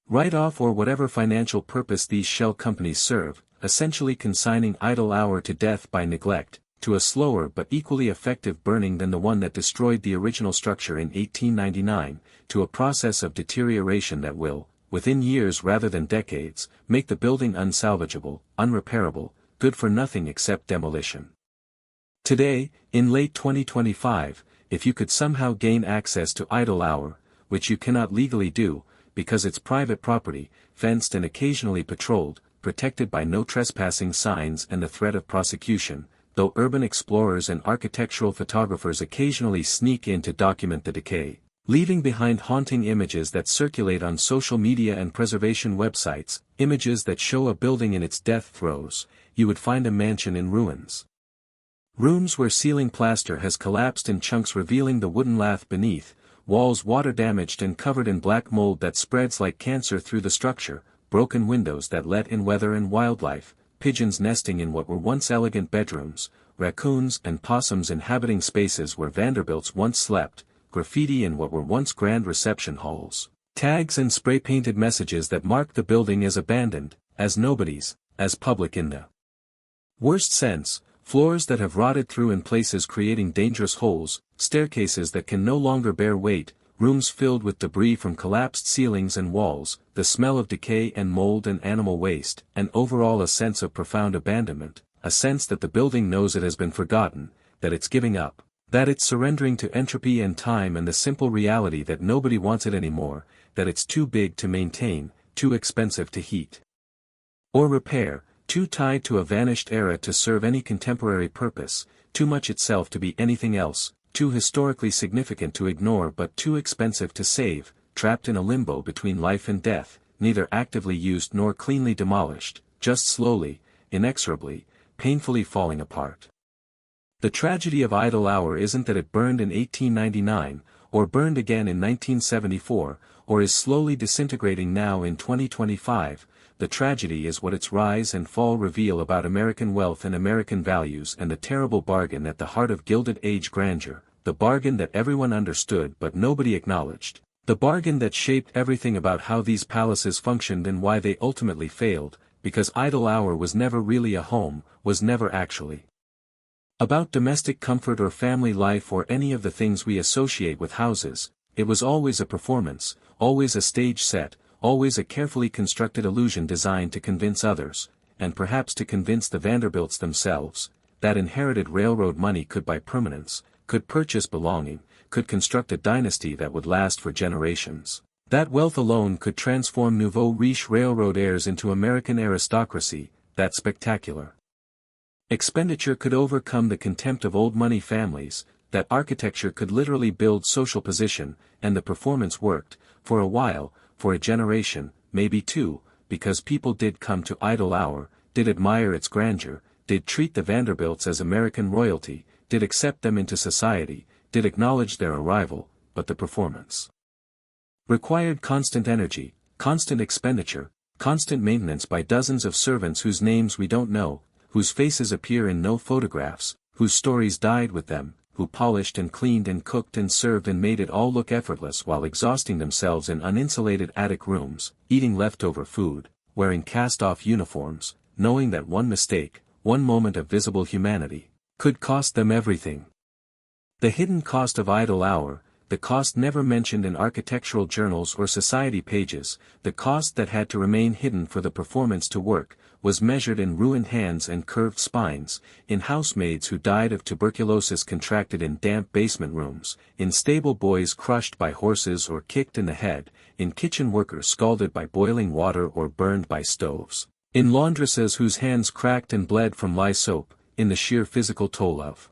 write-off or whatever financial purpose these shell companies serve, essentially consigning idle hour to death by neglect, to a slower but equally effective burning than the one that destroyed the original structure in 1899, to a process of deterioration that will, within years rather than decades, make the building unsalvageable, unrepairable, good for nothing except demolition. Today, in late 2025, if you could somehow gain access to idle hour, which you cannot legally do, because it's private property, fenced and occasionally patrolled, protected by no trespassing signs and the threat of prosecution, though urban explorers and architectural photographers occasionally sneak in to document the decay, leaving behind haunting images that circulate on social media and preservation websites, images that show a building in its death throes, you would find a mansion in ruins. Rooms where ceiling plaster has collapsed in chunks revealing the wooden lath beneath, walls water-damaged and covered in black mold that spreads like cancer through the structure, broken windows that let in weather and wildlife, pigeons nesting in what were once elegant bedrooms, raccoons and possums inhabiting spaces where Vanderbilts once slept, graffiti in what were once grand reception halls, tags and spray-painted messages that mark the building as abandoned, as nobody's, as public in the worst sense, floors that have rotted through in places creating dangerous holes, staircases that can no longer bear weight, rooms filled with debris from collapsed ceilings and walls, the smell of decay and mold and animal waste, and overall a sense of profound abandonment, a sense that the building knows it has been forgotten, that it's giving up, that it's surrendering to entropy and time and the simple reality that nobody wants it anymore, that it's too big to maintain, too expensive to heat or repair, too tied to a vanished era to serve any contemporary purpose, too much itself to be anything else, too historically significant to ignore but too expensive to save, trapped in a limbo between life and death, neither actively used nor cleanly demolished, just slowly, inexorably, painfully falling apart. The tragedy of idle hour isn't that it burned in 1899, or burned again in 1974, or is slowly disintegrating now in 2025, the tragedy is what its rise and fall reveal about American wealth and American values and the terrible bargain at the heart of Gilded Age grandeur, the bargain that everyone understood but nobody acknowledged, the bargain that shaped everything about how these palaces functioned and why they ultimately failed, because idle hour was never really a home, was never actually about domestic comfort or family life or any of the things we associate with houses. It was always a performance, always a stage set, always a carefully constructed illusion designed to convince others, and perhaps to convince the Vanderbilts themselves, that inherited railroad money could buy permanence, could purchase belonging, could construct a dynasty that would last for generations. That wealth alone could transform nouveau riche railroad heirs into American aristocracy, that spectacular expenditure could overcome the contempt of old money families, that architecture could literally build social position, and the performance worked, for a while, for a generation, maybe two, because people did come to idle hour, did admire its grandeur, did treat the Vanderbilts as American royalty, did accept them into society, did acknowledge their arrival, but the performance required constant energy, constant expenditure, constant maintenance by dozens of servants whose names we don't know, whose faces appear in no photographs, whose stories died with them, who polished and cleaned and cooked and served and made it all look effortless while exhausting themselves in uninsulated attic rooms, eating leftover food, wearing cast-off uniforms, knowing that one mistake, one moment of visible humanity, could cost them everything. The hidden cost of idle hour, the cost never mentioned in architectural journals or society pages, the cost that had to remain hidden for the performance to work, was measured in ruined hands and curved spines, in housemaids who died of tuberculosis contracted in damp basement rooms, in stable boys crushed by horses or kicked in the head, in kitchen workers scalded by boiling water or burned by stoves, in laundresses whose hands cracked and bled from lye soap, in the sheer physical toll of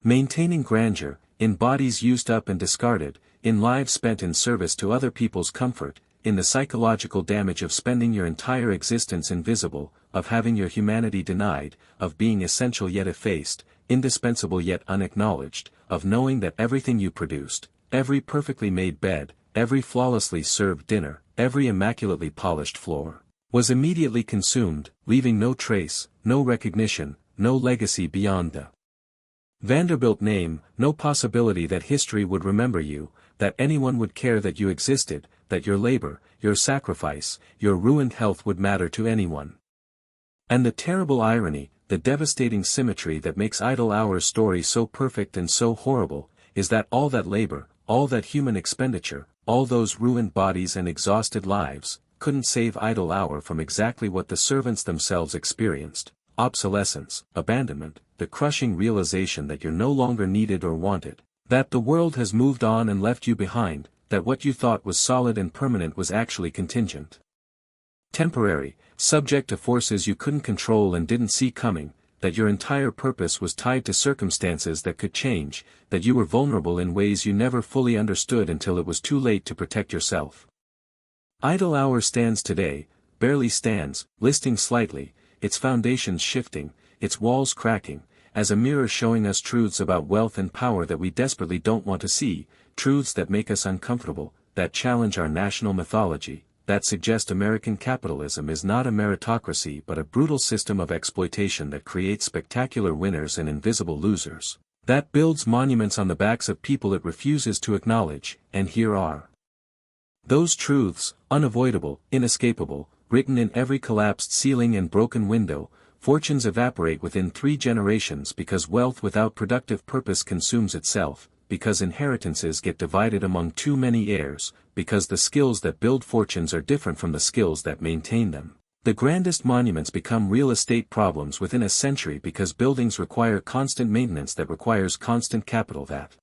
maintaining grandeur, in bodies used up and discarded, in lives spent in service to other people's comfort, in the psychological damage of spending your entire existence invisible, of having your humanity denied, of being essential yet effaced, indispensable yet unacknowledged, of knowing that everything you produced, every perfectly made bed, every flawlessly served dinner, every immaculately polished floor, was immediately consumed, leaving no trace, no recognition, no legacy beyond the Vanderbilt name, no possibility that history would remember you, that anyone would care that you existed, that your labor, your sacrifice, your ruined health would matter to anyone. And the terrible irony, the devastating symmetry that makes idle hours' story so perfect and so horrible, is that all that labor, all that human expenditure, all those ruined bodies and exhausted lives, couldn't save idle hour from exactly what the servants themselves experienced: obsolescence, abandonment, the crushing realization that you're no longer needed or wanted, that the world has moved on and left you behind, that what you thought was solid and permanent was actually contingent, temporary, subject to forces you couldn't control and didn't see coming, that your entire purpose was tied to circumstances that could change, that you were vulnerable in ways you never fully understood until it was too late to protect yourself. Idle hour stands today, barely stands, listing slightly, its foundations shifting, its walls cracking, as a mirror showing us truths about wealth and power that we desperately don't want to see, truths that make us uncomfortable, that challenge our national mythology, that suggest American capitalism is not a meritocracy but a brutal system of exploitation that creates spectacular winners and invisible losers, that builds monuments on the backs of people it refuses to acknowledge. And here are those truths, unavoidable, inescapable, written in every collapsed ceiling and broken window. Fortunes evaporate within 3 generations because wealth without productive purpose consumes itself, because inheritances get divided among too many heirs, because the skills that build fortunes are different from the skills that maintain them. The grandest monuments become real estate problems within a century because buildings require constant maintenance that requires constant capital that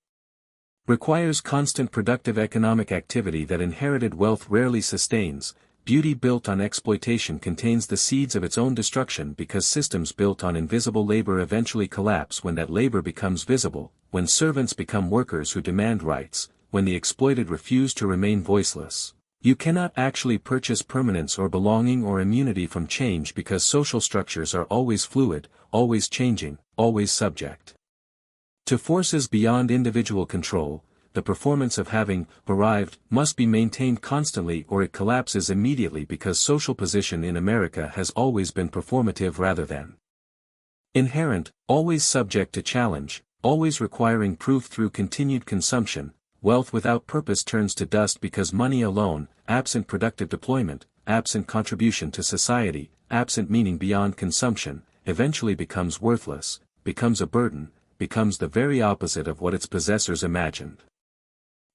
requires constant productive economic activity that inherited wealth rarely sustains. Beauty built on exploitation contains the seeds of its own destruction because systems built on invisible labor eventually collapse when that labor becomes visible, when servants become workers who demand rights, when the exploited refuse to remain voiceless. You cannot actually purchase permanence or belonging or immunity from change because social structures are always fluid, always changing, always subject to forces beyond individual control. The performance of having arrived must be maintained constantly or it collapses immediately because social position in America has always been performative rather than inherent, always subject to challenge, always requiring proof through continued consumption. Wealth without purpose turns to dust because money alone, absent productive deployment, absent contribution to society, absent meaning beyond consumption, eventually becomes worthless, becomes a burden, becomes the very opposite of what its possessors imagined.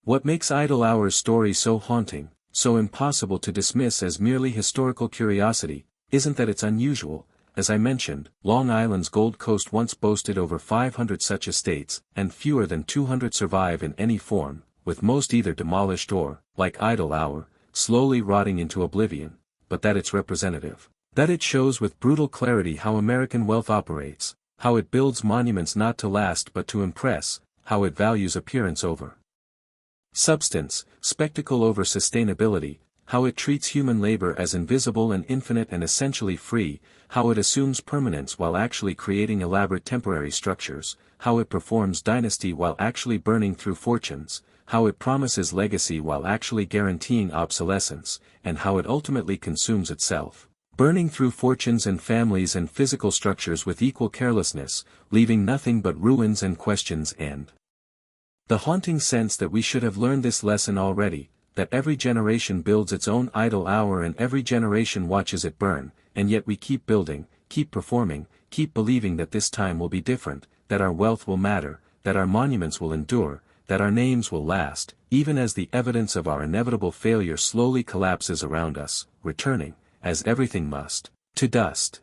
What makes Idle Hour's story so haunting, so impossible to dismiss as merely historical curiosity, isn't that it's unusual. As I mentioned, Long Island's Gold Coast once boasted over 500 such estates, and fewer than 200 survive in any form, with most either demolished or, like Idle Hour, slowly rotting into oblivion, but that it's representative. That it shows with brutal clarity how American wealth operates, how it builds monuments not to last but to impress, how it values appearance over substance, spectacle over sustainability, how it treats human labor as invisible and infinite and essentially free, how it assumes permanence while actually creating elaborate temporary structures, how it performs dynasty while actually burning through fortunes, how it promises legacy while actually guaranteeing obsolescence, and how it ultimately consumes itself, burning through fortunes and families and physical structures with equal carelessness, leaving nothing but ruins and questions and the haunting sense that we should have learned this lesson already, that every generation builds its own idle hour and every generation watches it burn, and yet we keep building, keep performing, keep believing that this time will be different, that our wealth will matter, that our monuments will endure, that our names will last, even as the evidence of our inevitable failure slowly collapses around us, returning, as everything must, to dust.